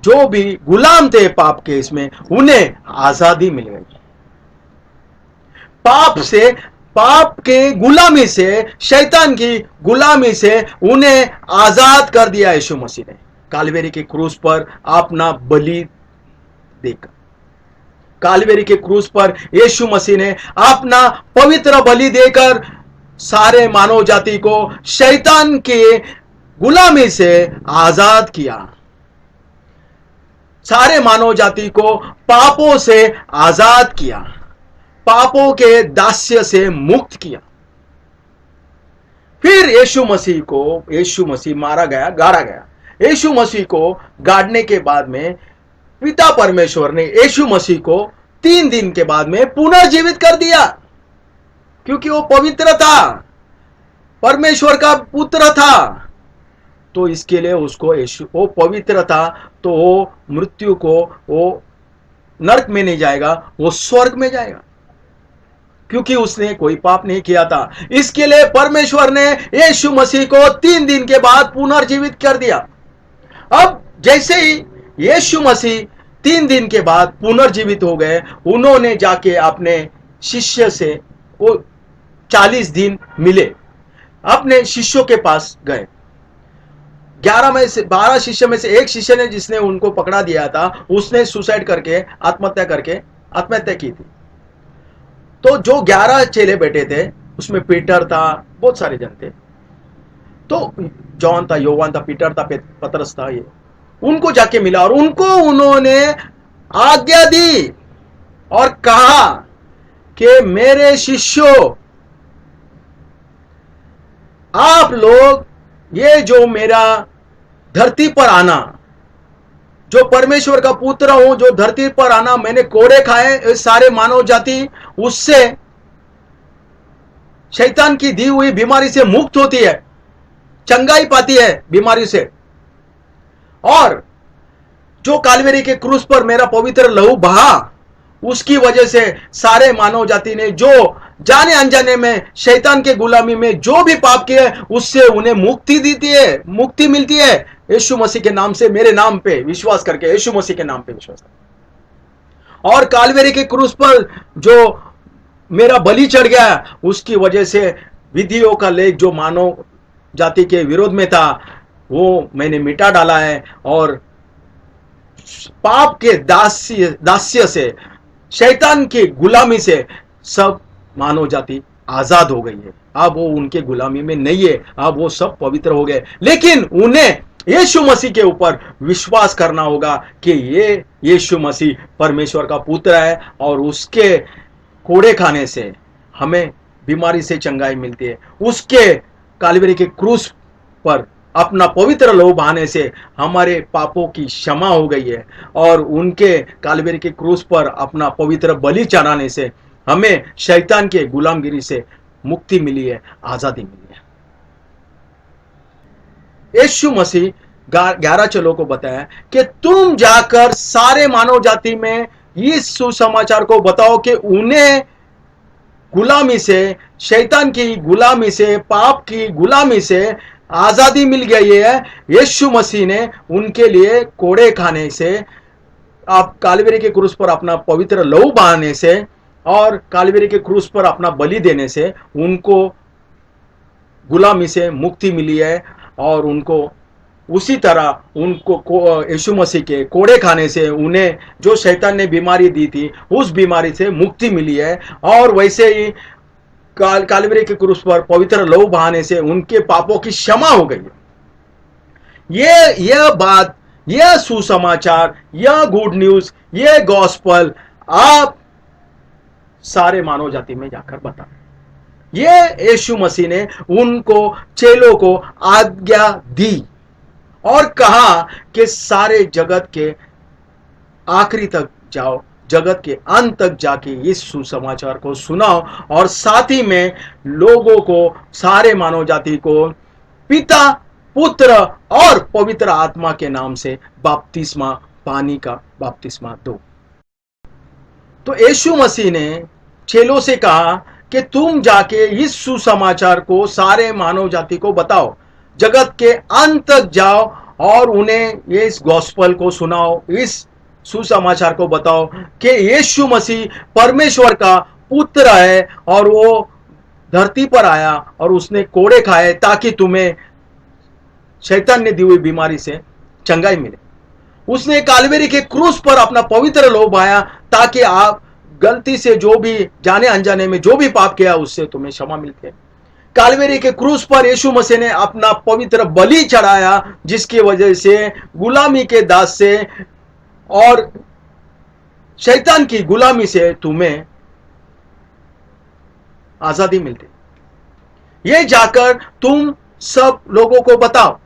जो भी गुलाम थे पाप के, इसमें उन्हें आजादी मिल गई। पाप के गुलामी से, शैतान की गुलामी से उन्हें आजाद कर दिया यीशु मसीह ने कालवेरी के क्रूस पर अपना बलि देकर। कालवेरी के क्रूस पर यीशु मसीह ने अपना पवित्र बलि देकर सारे मानव जाति को शैतान के गुलामी से आजाद किया। सारे मानव जाति को पापों से आजाद किया, पापों के दास्य से मुक्त किया। फिर यीशु मसीह मारा गया, गाड़ा गया। यीशु मसीह को गाड़ने के बाद में पिता परमेश्वर ने यीशु मसीह को 3 दिन के बाद में पुनर्जीवित कर दिया, क्योंकि वो पवित्र था, परमेश्वर का पुत्र था। तो इसके लिए उसको वो पवित्र था, तो वो मृत्यु को, वो नरक में नहीं जाएगा, वो स्वर्ग में जाएगा, क्योंकि उसने कोई पाप नहीं किया था। इसके लिए परमेश्वर ने यीशु मसीह को 3 दिन के बाद पुनर्जीवित कर दिया। अब जैसे ही यीशु मसीह 3 दिन के बाद पुनर्जीवित हो गए, उन्होंने जाके अपने शिष्य से, वो 40 दिन मिले, अपने शिष्यों के पास गए। 12 शिष्य में से एक शिष्य ने, जिसने उनको पकड़ा दिया था, उसने सुसाइड करके आत्महत्या की थी। तो जो 11 चेले बैठे थे, उसमें पीटर था, बहुत सारे जन थे। तो जॉन था, योवान था, पीटर था, पतरस था, ये उनको जाके मिला और उन्होंने आज्ञा दी और कहा कि मेरे शिष्यों, आप लोग ये जो मेरा धरती पर आना, जो परमेश्वर का पुत्र हूं, जो धरती पर आना, मैंने कोड़े खाए, सारे मानव जाति उससे, शैतान की दी हुई बीमारी से मुक्त होती है, चंगाई पाती है बीमारी से। और जो कालवेरी के क्रूस पर मेरा पवित्र लहू बहा, उसकी वजह से सारे मानव जाति ने, जो जाने अनजाने में शैतान के गुलामी में जो भी पाप किए, उससे उन्हें मुक्ति मिलती है यीशु मसीह के नाम से, मेरे नाम पे विश्वास करके, यीशु मसीह के नाम पे विश्वास करके। और कालवेरी के क्रूस पर जो मेरा बलि चढ़ गया, उसकी वजह से विधियों का लेख जो मानव जाति के विरोध में था, वो मैंने मिटा डाला है, और पाप के दास्य से, शैतान की गुलामी से सब मानव जाति आजाद हो गई है। अब वो उनके गुलामी में नहीं है, अब वो सब पवित्र हो गए। लेकिन उन्हें यीशु मसीह के ऊपर विश्वास करना होगा कि ये यीशु मसीह परमेश्वर का पुत्र है, और उसके कोड़े खाने से हमें बीमारी से चंगाई मिलती है। उसके कालवरी के क्रूस पर अपना पवित्र लहू बहाने से हमारे पापों की क्षमा हो गई है, और उनके कालवरी के क्रूस पर अपना पवित्र बलि चढ़ाने से हमें शैतान के गुलामगिरी से मुक्ति मिली है, आजादी मिली है। यीशु मसीह 11 चेलों को बताया कि तुम जाकर सारे मानव जाति में इस सुसमाचार को बताओ कि उन्हें गुलामी से, शैतान की गुलामी से, पाप की गुलामी से आजादी मिल गई है। यीशु मसीह ने उनके लिए कोड़े खाने से, आप कालवरी के क्रूस पर अपना पवित्र लहू बहाने से और कालवरी के क्रूस पर अपना बलि देने से उनको गुलामी से मुक्ति मिली है, और उनको उसी तरह उनको यीशु मसीह के कोड़े खाने से उन्हें जो शैतान ने बीमारी दी थी, उस बीमारी से मुक्ति मिली है। और वैसे ही कालवरी के क्रूस पर पवित्र लहू बहाने से उनके पापों की क्षमा हो गई है। यह बात, यह सुसमाचार, यह गुड न्यूज, यह गॉस्पल आप सारे मानव जाति में जाकर बताएं। ये यीशु मसीह ने उनको, चेलों को आज्ञा दी और कहा कि सारे जगत के आखिरी तक जाओ, जगत के अंत तक जाके इस सुसमाचार को सुनाओ, और साथ ही में लोगों को, सारे मानव जाति को पिता, पुत्र और पवित्र आत्मा के नाम से बपतिस्मा, पानी का बपतिस्मा दो। तो यीशु मसीह ने चेलों से कहा कि तुम जाके इस सुसमाचार को सारे मानव जाति को बताओ, जगत के अंत तक जाओ और उन्हें इस गॉस्पल को सुनाओ, इस सुसमाचार को बताओ कि यीशु मसीह परमेश्वर का पुत्र है, और वो धरती पर आया और उसने कोड़े खाए ताकि तुम्हें शैतान ने दी हुई बीमारी से चंगाई मिले। उसने कालवेरी के क्रूस पर अपना पवित्र लहू बहाया ताकि आप गलती से जो भी, जाने अनजाने में जो भी पाप किया, उससे तुम्हें क्षमा मिलती है। कालवेरी के क्रूस पर यीशु मसीह ने अपना पवित्र बलि चढ़ाया, जिसकी वजह से गुलामी के दास से और शैतान की गुलामी से तुम्हें आजादी मिलती। ये जाकर तुम सब लोगों को बताओ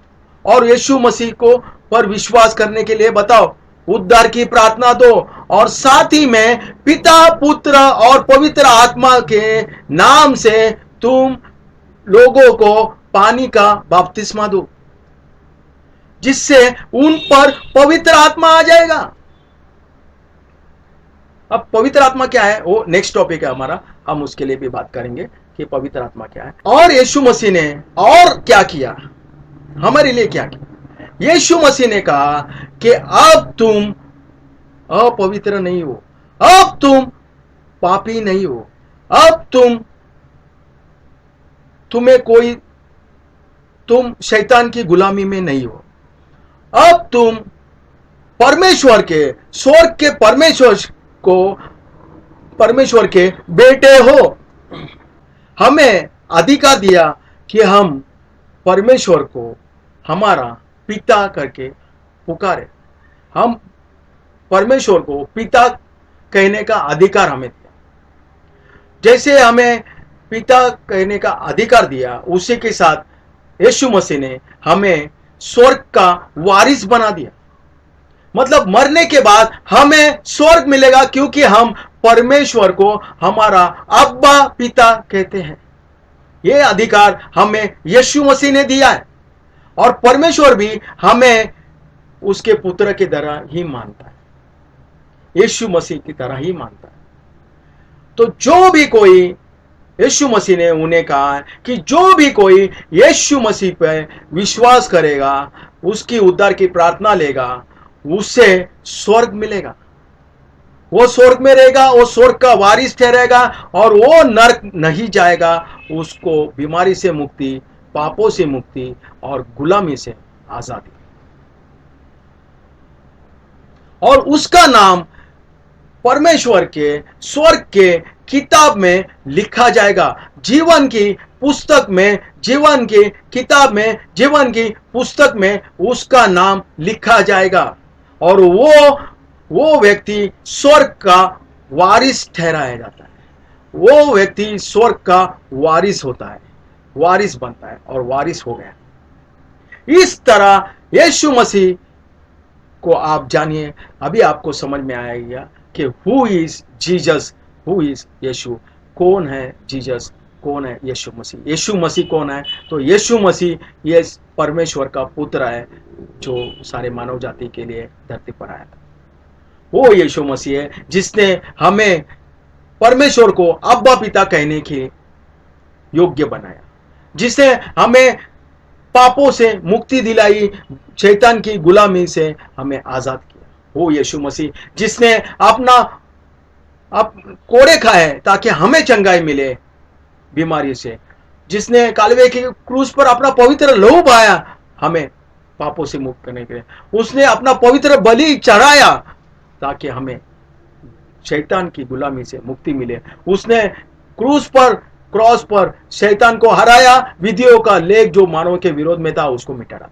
और यीशु मसीह को पर विश्वास करने के लिए बताओ, उद्धार की प्रार्थना दो और साथ ही में पिता, पुत्र और पवित्र आत्मा के नाम से तुम लोगों को पानी का बपतिस्मा दो, जिससे उन पर पवित्र आत्मा आ जाएगा। अब पवित्र आत्मा क्या है वो नेक्स्ट टॉपिक है हमारा, हम उसके लिए भी बात करेंगे कि पवित्र आत्मा क्या है। और यीशु मसीह ने और क्या किया, हमारे लिए क्या किया। यीशु मसीह ने कहा कि अब तुम अपवित्र नहीं हो, अब तुम पापी नहीं हो, अब तुम शैतान की गुलामी में नहीं हो, अब तुम परमेश्वर के, स्वर्ग के परमेश्वर के बेटे हो। हमें अधिकार दिया कि हम परमेश्वर को हमारा पिता करके पुकारे। हम परमेश्वर को पिता कहने का अधिकार हमें दिया। जैसे हमें पिता कहने का अधिकार दिया, उसी के साथ यीशु मसीह ने हमें स्वर्ग का वारिस बना दिया। मतलब मरने के बाद हमें स्वर्ग मिलेगा, क्योंकि हम परमेश्वर को हमारा अब्बा पिता कहते हैं। यह अधिकार हमें यीशु मसीह ने दिया है और परमेश्वर भी हमें उसके पुत्र की तरह ही मानता है, यीशु मसीह की तरह ही मानता है। तो जो भी कोई, यीशु मसीह ने उन्हें कहा कि जो भी कोई यीशु मसीह पर विश्वास करेगा, उसकी उद्धार की प्रार्थना लेगा, उससे स्वर्ग मिलेगा। वो स्वर्ग में रहेगा, वो स्वर्ग का वारिस ठहरेगा और वो नरक नहीं जाएगा। उसको बीमारी से मुक्ति, पापों से मुक्ति और गुलामी से आजादी, और उसका नाम परमेश्वर के स्वर्ग के किताब में लिखा जाएगा। जीवन की पुस्तक में, जीवन की किताब में, जीवन की पुस्तक में उसका नाम लिखा जाएगा और वो व्यक्ति स्वर्ग का वारिस ठहराया जाता है। वो व्यक्ति स्वर्ग का वारिस होता है, वारिस बनता है और वारिस हो गया। इस तरह यीशु मसीह को आप जानिए। अभी आपको समझ में आएगा कि who is Jesus, who is Yeshu, कौन है जीसस, कौन है यीशु मसीह। यीशु मसीह कौन है? तो यीशु मसीह ये परमेश्वर का पुत्र है जो सारे मानव जाति के लिए धरती पर आया था। वो यीशु मसीह है जिसने हमें परमेश्वर को अब्बा पिता कहने के योग्य बनाया, जिसने हमें पापों से मुक्ति दिलाई, शैतान की गुलामी से हमें आजाद किया। वो यीशु मसीह जिसने अपना कोड़े खाए ताकि हमें चंगाई मिले बीमारी से, जिसने कालवे के क्रूस पर अपना पवित्र लहू बहाया हमें पापों से मुक्त करने के लिए, उसने अपना पवित्र बलि चढ़ाया ताकि हमें शैतान की गुलामी से मुक्ति मिले। उसने क्रॉस पर शैतान को हराया, विधियों का लेख जो मानव के विरोध में था उसको मिटाया।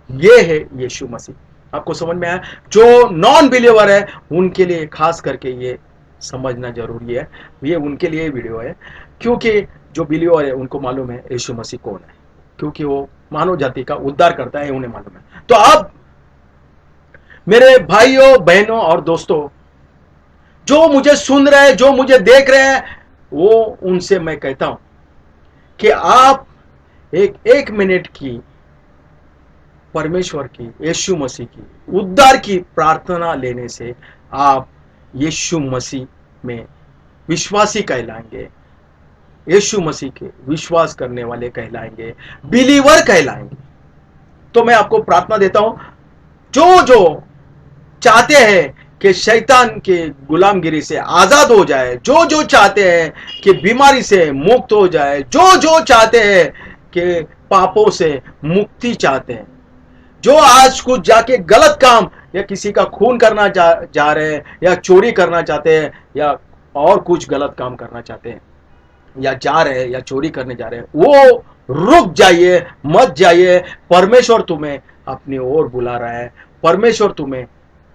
ये है यीशु मसीह। आपको समझ में आया? जो नॉन बिलीवर है उनके लिए खास करके ये समझना जरूरी है। ये उनके लिए वीडियो है, क्योंकि जो बिलीवर है उनको मालूम है यीशु मसीह कौन है, क्योंकि वो मानव जाति का उद्धार करता है, उन्हें मालूम है। तो अब मेरे भाइयों, बहनों और दोस्तों, जो मुझे सुन रहे हैं, जो मुझे देख रहे हैं, वो उनसे मैं कहता हूं कि आप एक मिनट की परमेश्वर की, यीशु मसीह की उद्धार की प्रार्थना लेने से आप यीशु मसीह में विश्वासी कहलाएंगे, यीशु मसीह के विश्वास करने वाले कहलाएंगे, बिलीवर कहलाएंगे। तो मैं आपको प्रार्थना देता हूं, जो चाहते हैं कि शैतान के गुलामगिरी से आजाद हो जाए, जो चाहते हैं कि बीमारी से मुक्त हो जाए, जो चाहते हैं कि पापों से मुक्ति चाहते हैं, जो आज कुछ जाके गलत काम या किसी का खून करना जा रहे हैं, या चोरी करना चाहते हैं, या और कुछ गलत काम करना चाहते हैं, या जा रहे हैं, या चोरी करने जा रहे हैं, वो रुक जाइए, मत जाइए। परमेश्वर तुम्हें अपनी ओर बुला रहा है, परमेश्वर तुम्हें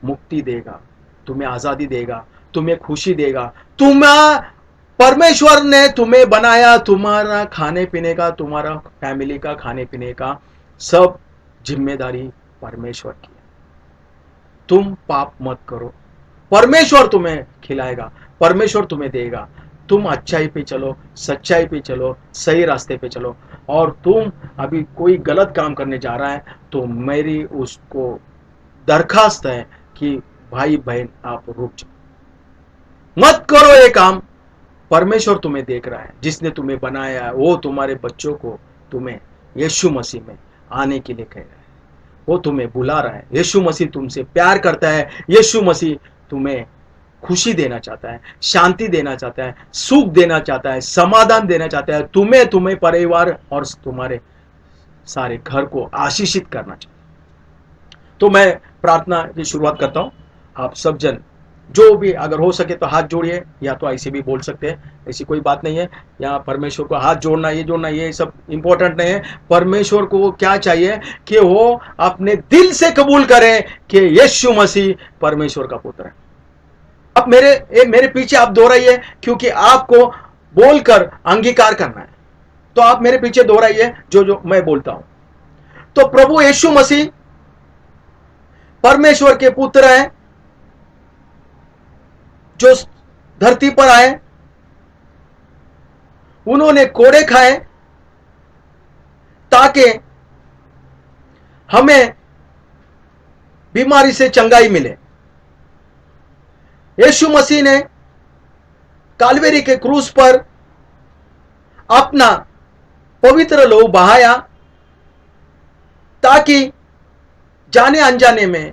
मुक्ति देगा, तुम्हें आजादी देगा, तुम्हें खुशी देगा। परमेश्वर ने तुम्हें बनाया, तुम्हारा खाने पीने का, तुम्हारा फैमिली का खाने पीने का सब जिम्मेदारी परमेश्वर की है। तुम पाप मत करो, परमेश्वर तुम्हें खिलाएगा, परमेश्वर तुम्हें देगा। तुम अच्छाई पे चलो, सच्चाई पे चलो, सही रास्ते पे चलो। और तुम अभी कोई गलत काम करने जा रहा है तो मेरी उसको दरखास्त है कि भाई बहन आप रुक जाओ, मत करो ये काम। परमेश्वर तुम्हें देख रहा है, जिसने तुम्हें बनाया है वो तुम्हारे बच्चों को तुम्हें यीशु मसीह में आने के लिए कह रहा है, वो तुम्हें बुला रहा है। यीशु मसीह तुमसे प्यार करता है, यीशु मसीह तुम्हें खुशी देना चाहता है, शांति देना चाहता है, सुख देना चाहता है, समाधान देना चाहता है, तुम्हें परिवार और तुम्हारे सारे घर को आशीषित करना चाहता है। तो मैं प्रार्थना की शुरुआत करता हूं। आप सब जन जो भी अगर हो सके तो हाथ जोड़िए, या तो ऐसे भी बोल सकते हैं, ऐसी कोई बात नहीं है। यहाँ परमेश्वर को हाथ जोड़ना ये सब इंपॉर्टेंट नहीं है। परमेश्वर को क्या चाहिए कि वो अपने दिल से कबूल करें कि यीशु मसीह परमेश्वर का पुत्र है। अब मेरे पीछे आप दोहराइए, क्योंकि आपको बोलकर अंगीकार करना है। तो आप मेरे पीछे दोहराइए जो मैं बोलता हूं। तो प्रभु यीशु मसीह परमेश्वर के पुत्र हैं, जो धरती पर आए, उन्होंने कोड़े खाए ताकि हमें बीमारी से चंगाई मिले। यीशु मसीह ने कालवेरी के क्रूस पर अपना पवित्र लहू बहाया ताकि जाने अनजाने में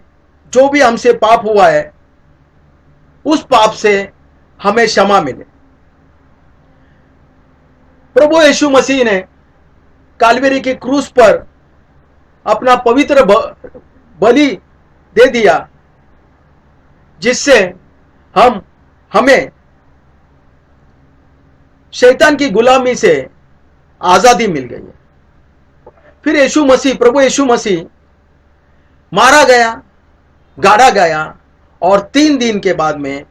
जो भी हमसे पाप हुआ है उस पाप से हमें क्षमा मिले। प्रभु यीशु मसीह ने कालवेरी के क्रूस पर अपना पवित्र बलि दे दिया, जिससे हमें शैतान की गुलामी से आजादी मिल गई है। फिर प्रभु यीशु मसीह मारा गया, गाड़ा गया और 3 दिन के बाद में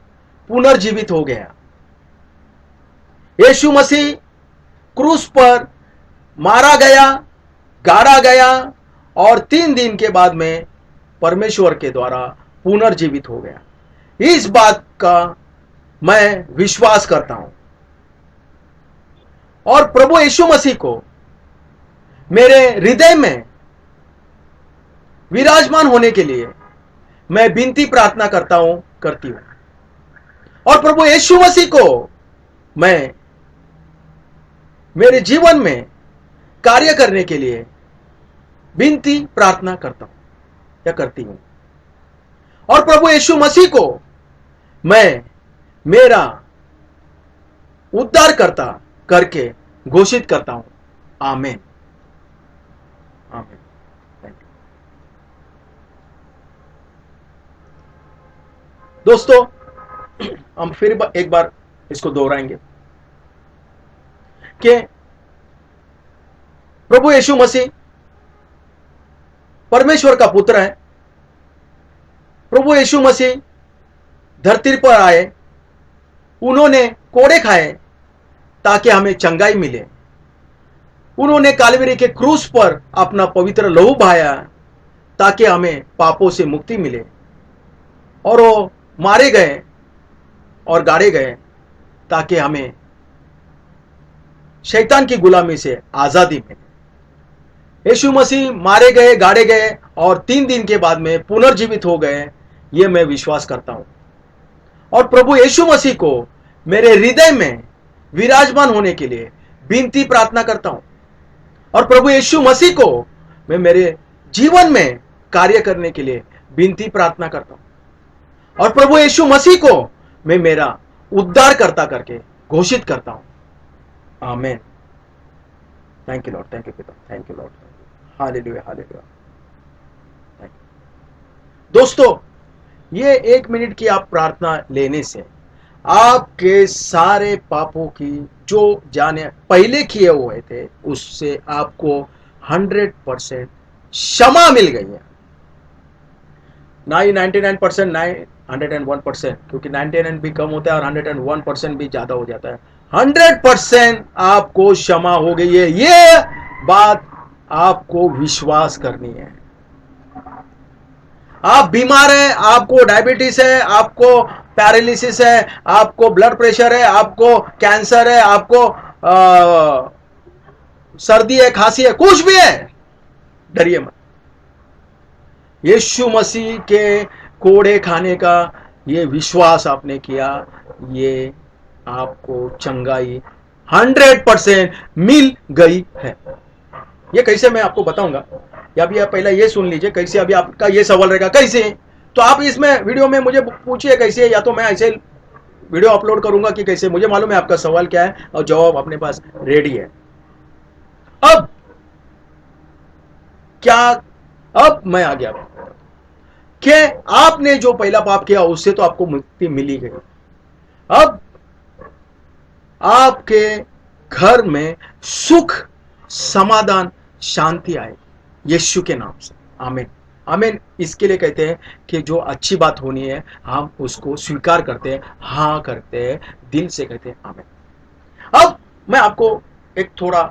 पुनर्जीवित हो गया। यीशु मसीह क्रूस पर मारा गया, गाड़ा गया और 3 दिन के बाद में परमेश्वर के द्वारा पुनर्जीवित हो गया। इस बात का मैं विश्वास करता हूं और प्रभु यीशु मसीह को मेरे हृदय में विराजमान होने के लिए मैं विनती प्रार्थना करती हूं। और प्रभु यीशु मसीह को मैं मेरे जीवन में कार्य करने के लिए विनती प्रार्थना करती हूं। और प्रभु यीशु मसीह को मैं मेरा उद्धारकर्ता करके घोषित करता हूं। आमीन, आमीन। दोस्तों, हम फिर एक बार इसको दोहराएंगे कि प्रभु यीशु मसीह परमेश्वर का पुत्र है। प्रभु यीशु मसीह धरती पर आए, उन्होंने कोड़े खाए ताकि हमें चंगाई मिले। उन्होंने कालवरी के क्रूस पर अपना पवित्र लहू बहाया ताकि हमें पापों से मुक्ति मिले। और वो मारे गए और गाड़े गए ताकि हमें शैतान की गुलामी से आजादी मिले। यीशु मसीह मारे गए, गाड़े गए और 3 दिन के बाद में पुनर्जीवित हो गए, ये मैं विश्वास करता हूं। और प्रभु यीशु मसीह को मेरे हृदय में विराजमान होने के लिए विनती प्रार्थना करता हूं। और प्रभु यीशु मसीह को मैं मेरे जीवन में कार्य करने के लिए विनती प्रार्थना करता हूं। और प्रभु यीशु मसीह को मैं मेरा उद्धारकर्ता करके घोषित करता हूं। आमीन। Thank you Lord, thank you पिता, थैंक यू लॉर्ड, हालेलुया, हालेलुया। दोस्तों, ये 1 मिनट की आप प्रार्थना लेने से आपके सारे पापों की जो जाने पहले किए हुए थे उससे आपको 100% क्षमा मिल गई है। 99% 101%, क्योंकि 99 भी कम होता है और 101% भी ज्यादा हो जाता है। 100% आपको क्षमा हो गई है, ये बात आपको विश्वास करनी है। आप बीमार हैं, आपको डायबिटीज है, आपको पैरालिसिस है, आपको ब्लड प्रेशर है, आपको कैंसर है, आपको सर्दी है, खांसी है, कुछ भी है, डरिए मत। यीशु मसीह के कोड़े खाने का ये विश्वास आपने किया, ये आपको चंगाई 100% मिल गई है। ये कैसे मैं आपको बताऊंगा, या भी आप पहले ये सुन लीजिए कैसे। अभी आपका ये सवाल रहेगा कैसे, तो आप इसमें वीडियो में मुझे पूछिए कैसे, या तो मैं ऐसे वीडियो अपलोड करूंगा कि कैसे। मुझे मालूम है आपका सवाल क्या है और जवाब अपने पास रेडी है। अब क्या, अब मैं आ गया कि आपने जो पहला पाप किया उससे तो आपको मुक्ति मिली गई। अब आपके घर में सुख, समाधान, शांति आए यीशु के नाम से। आमीन, आमीन। इसके लिए कहते हैं कि जो अच्छी बात होनी है हम उसको स्वीकार करते हैं, हाँ करते हैं, दिल से कहते हैं आमीन। अब मैं आपको एक थोड़ा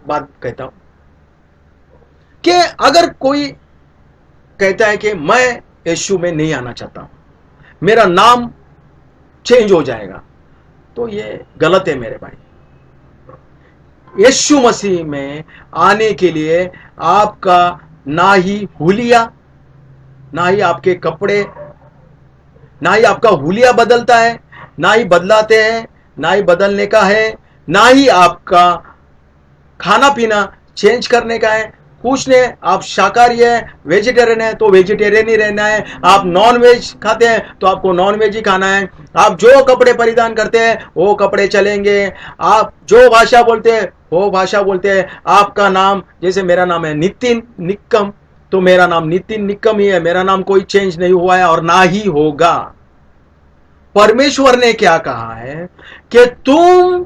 बात कहता हूं कि अगर कोई कहता है कि मैं यीशु में नहीं आना चाहता, मेरा नाम चेंज हो जाएगा, तो ये गलत है मेरे भाई। यीशु मसीह में आने के लिए आपका ना ही हुलिया, ना ही आपके कपड़े, ना ही आपका हुलिया बदलता है, ना ही बदलाते हैं, ना ही बदलने का है, ना ही आपका खाना पीना चेंज करने का है, कुछ नहीं। आप शाकाहारी है, वेजिटेरियन है तो वेजिटेरियन ही रहना है, आप नॉन वेज खाते हैं तो आपको नॉन वेज ही खाना है, आप जो कपड़े परिधान करते हैं वो कपड़े चलेंगे, आप जो भाषा बोलते हैं वो भाषा बोलते हैं। आपका नाम, जैसे मेरा नाम है नितिन निक्कम, तो मेरा नाम नितिन निक्कम ही है, मेरा नाम कोई चेंज नहीं हुआ है और ना ही होगा। परमेश्वर ने क्या कहा है कि तुम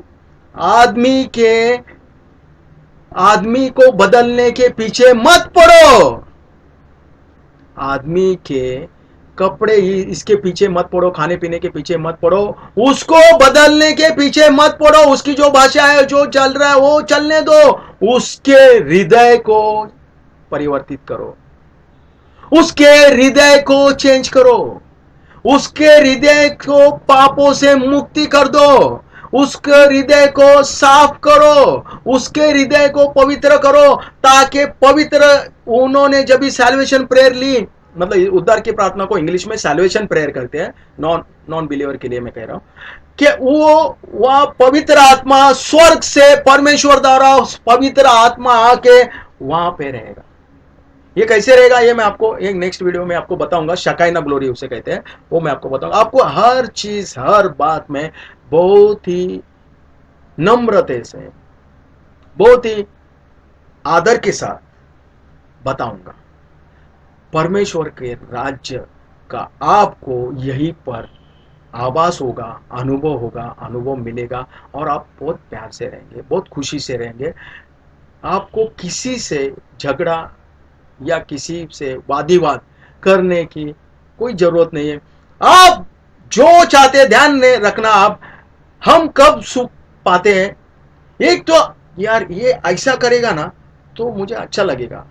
आदमी को बदलने के पीछे मत पड़ो, आदमी के कपड़े ही इसके पीछे मत पड़ो, खाने पीने के पीछे मत पड़ो, उसको बदलने के पीछे मत पड़ो। उसकी जो भाषा है, जो चल रहा है वो चलने दो, उसके हृदय को परिवर्तित करो, उसके हृदय को चेंज करो, उसके हृदय को पापों से मुक्ति कर दो, उसके हृदय को साफ करो, उसके हृदय को पवित्र करो, ताकि पवित्र, उन्होंने जब भी सैल्वेशन प्रेयर ली, मतलब उद्धार की प्रार्थना को इंग्लिश में सैल्वेशन प्रेयर करते हैं, नॉन बिलीवर के लिए मैं कह रहा हूं कि वह पवित्र आत्मा स्वर्ग से परमेश्वर द्वारा पवित्र आत्मा आके वहां पे रहेगा। ये कैसे रहेगा ये मैं आपको एक नेक्स्ट वीडियो में आपको बताऊंगा। शकाइना ग्लोरी उसे कहते हैं, वो मैं आपको बताऊंगा। आपको हर चीज, हर बात में बहुत ही नम्रता से, बहुत ही आदर के साथ बताऊंगा। परमेश्वर के राज्य का आपको यहीं पर आभास होगा, अनुभव मिलेगा, और आप बहुत प्यार से रहेंगे, बहुत खुशी से रहेंगे। आपको किसी से झगड़ा या किसी से वाद करने की कोई जरूरत नहीं है। आप जो चाहते, ध्यान में रखना, आप हम कब सुख पाते हैं, एक तो यार ये ऐसा करेगा ना तो मुझे अच्छा लगेगा,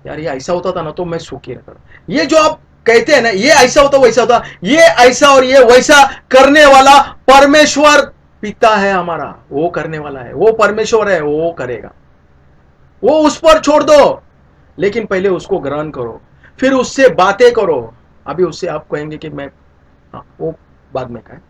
यार ये ऐसा होता था ना तो मैं सुखी रहता। ये जो आप कहते हैं ना, ये ऐसा होता वैसा होता, ये ऐसा और ये वैसा करने वाला परमेश्वर पिता है हमारा, वो करने वाला है, वो परमेश्वर है, वो करेगा। वो उस पर छोड़ दो, लेकिन पहले उसको ग्रहण करो, फिर उससे बातें करो। अभी उससे आप कहेंगे कि मैं, हाँ वो बाद में कहें।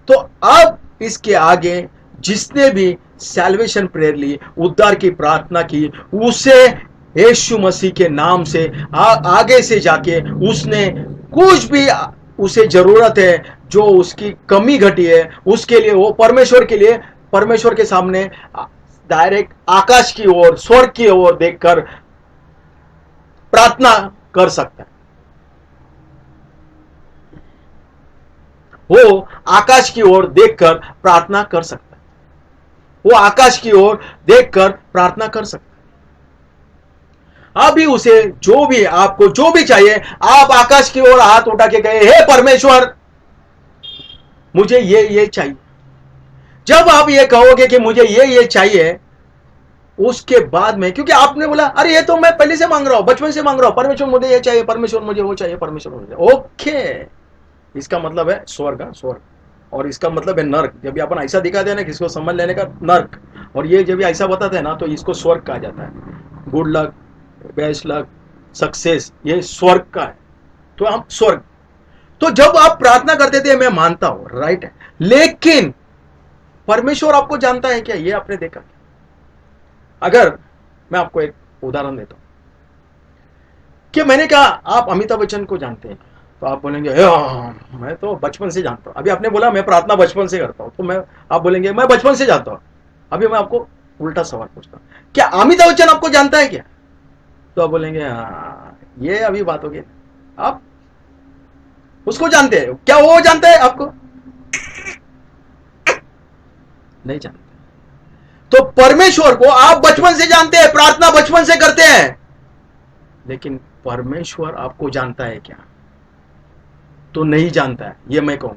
तो अब इसके आगे जिसने भी सैल्वेशन प्रेयर ली, उद्धार की प्रार्थना की, उसे यीशु मसीह के नाम से आगे से जाके उसने कुछ भी उसे जरूरत है, जो उसकी कमी घटी है, उसके लिए वो परमेश्वर के लिए, परमेश्वर के सामने डायरेक्ट आकाश की ओर, स्वर्ग की ओर देखकर प्रार्थना कर सकता है। वो आकाश की ओर देखकर प्रार्थना कर सकता है, वो आकाश की ओर देखकर प्रार्थना कर सकता है। अभी उसे जो भी आपको जो भी चाहिए, आप आकाश की ओर हाथ उठा के कहे, हे परमेश्वर मुझे ये चाहिए। जब आप ये कहोगे कि मुझे ये चाहिए, उसके बाद में, क्योंकि आपने बोला अरे ये तो मैं पहले से मांग रहा हूं, बचपन से मांग रहा हूं, परमेश्वर मुझे ये चाहिए, परमेश्वर मुझे वो चाहिए, परमेश्वर मुझे, ओके, इसका मतलब है स्वर्ग, स्वर्ग। और इसका मतलब है नर्क। जब भी अपन ऐसा दिखाते हैं ना किसको समझ लेने का, नर्क। और ये जब भी ऐसा बताते हैं ना तो इसको स्वर्ग कहा जाता है। Good luck, best luck, success, ये स्वर्ग का है। तो हम स्वर्ग, तो जब आप प्रार्थना करते थे मैं मानता हूं, राइट है, लेकिन परमेश्वर आपको जानता है क्या, ये आपने देखा? अगर मैं आपको एक उदाहरण देता हूं कि मैंने कहा आप अमिताभ बच्चन को जानते हैं, तो आप बोलेंगे मैं तो बचपन से जानता हूं। अभी आपने बोला मैं प्रार्थना बचपन से करता हूं, तो मैं, आप बोलेंगे मैं बचपन से जानता हूं। अभी मैं आपको उल्टा सवाल पूछता हूं, क्या अमिताभ बच्चन आपको जानता है क्या? तो आप बोलेंगे हाँ, ये अभी बात होगी, आप उसको जानते हैं क्या, वो जानता है आपको? नहीं जानते। तो परमेश्वर को आप बचपन से जानते हैं, प्रार्थना बचपन से करते हैं, लेकिन परमेश्वर आपको जानता है क्या? तो नहीं जानता है, ये मैं कहूं।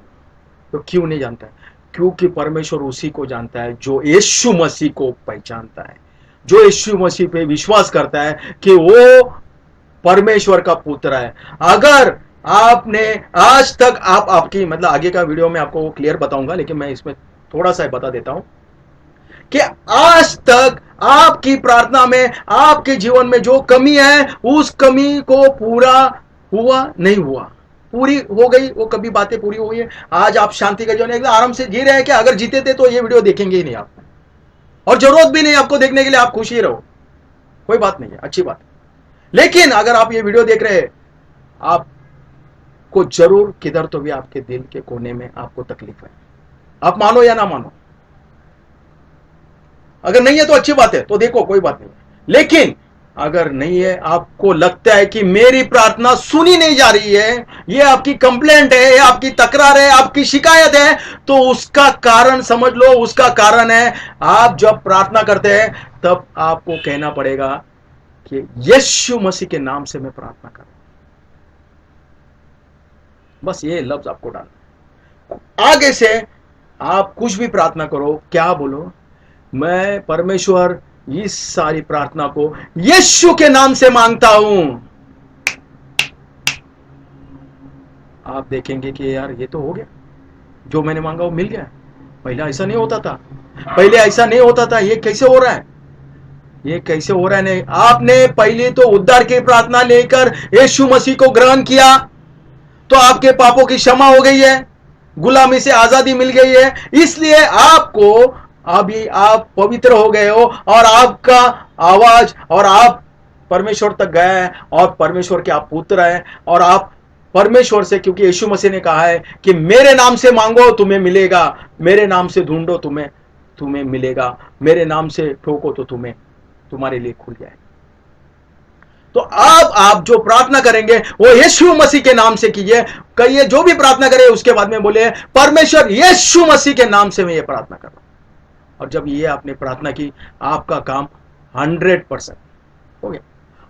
तो क्यों नहीं जानता है? क्योंकि परमेश्वर उसी को जानता है जो यीशु मसीह को पहचानता है, जो यीशु मसीह पे विश्वास करता है कि वो परमेश्वर का पुत्र है। अगर आपने आज तक आपकी मतलब आगे का वीडियो में आपको क्लियर बताऊंगा, लेकिन मैं इसमें थोड़ा सा बता देता हूं कि आज तक आपकी प्रार्थना में, आपके जीवन में जो कमी है, उस कमी को पूरा हुआ नहीं हुआ, पूरी हो गई, वो कभी बातें पूरी हुई है। आज आप शांति का जीवन एकदम आराम से जी रहे हैं। क्या अगर जीते थे तो ये वीडियो देखेंगे ही नहीं आप, और जरूरत भी नहीं आपको देखने के लिए, आप खुश ही रहो, कोई बात नहीं है, अच्छी बात। लेकिन अगर आप ये वीडियो देख रहे हैं, आपको जरूर किधर तो भी आपके दिल के कोने में आपको तकलीफ है, आप मानो या ना मानो। अगर नहीं है तो अच्छी बात है, तो देखो कोई बात नहीं, लेकिन अगर नहीं है, आपको लगता है कि मेरी प्रार्थना सुनी नहीं जा रही है, ये आपकी कंप्लेंट है, ये आपकी तकरार है, आपकी शिकायत है, तो उसका कारण समझ लो। उसका कारण है, आप जब प्रार्थना करते हैं तब आपको कहना पड़ेगा कि यीशु मसीह के नाम से मैं प्रार्थना कर, बस ये लफ्ज आपको डालना। आगे से आप कुछ भी प्रार्थना करो, क्या बोलो, मैं परमेश्वर इस सारी प्रार्थना को यीशु के नाम से मांगता हूं। आप देखेंगे कि यार ये तो हो गया, जो मैंने मांगा वो मिल गया। पहले ऐसा नहीं होता था, पहले ऐसा नहीं होता था, ये कैसे हो रहा है, ये कैसे हो रहा है? नहीं, आपने पहले तो उद्धार की प्रार्थना लेकर यीशु मसीह को ग्रहण किया, तो आपके पापों की क्षमा हो गई है, गुलामी से आजादी मिल गई है, इसलिए आपको अभी आप पवित्र हो गए हो, और आपका आवाज और आप परमेश्वर तक गए हैं, और परमेश्वर के आप पुत्र हैं, और आप परमेश्वर से, क्योंकि यीशु मसीह ने कहा है कि मेरे नाम से मांगो तुम्हें मिलेगा, मेरे नाम से ढूंढो तुम्हें मिलेगा, मेरे नाम से ठोको तो तुम्हारे लिए खुल जाए। तो आप जो प्रार्थना करेंगे वो यीशु मसीह के नाम से कीजिए। कहिए, जो भी प्रार्थना करे उसके बाद में बोले, परमेश्वर यीशु मसीह के नाम से मैं ये प्रार्थना कर रहा हूं। और जब ये आपने प्रार्थना की, आपका काम 100% हो गया,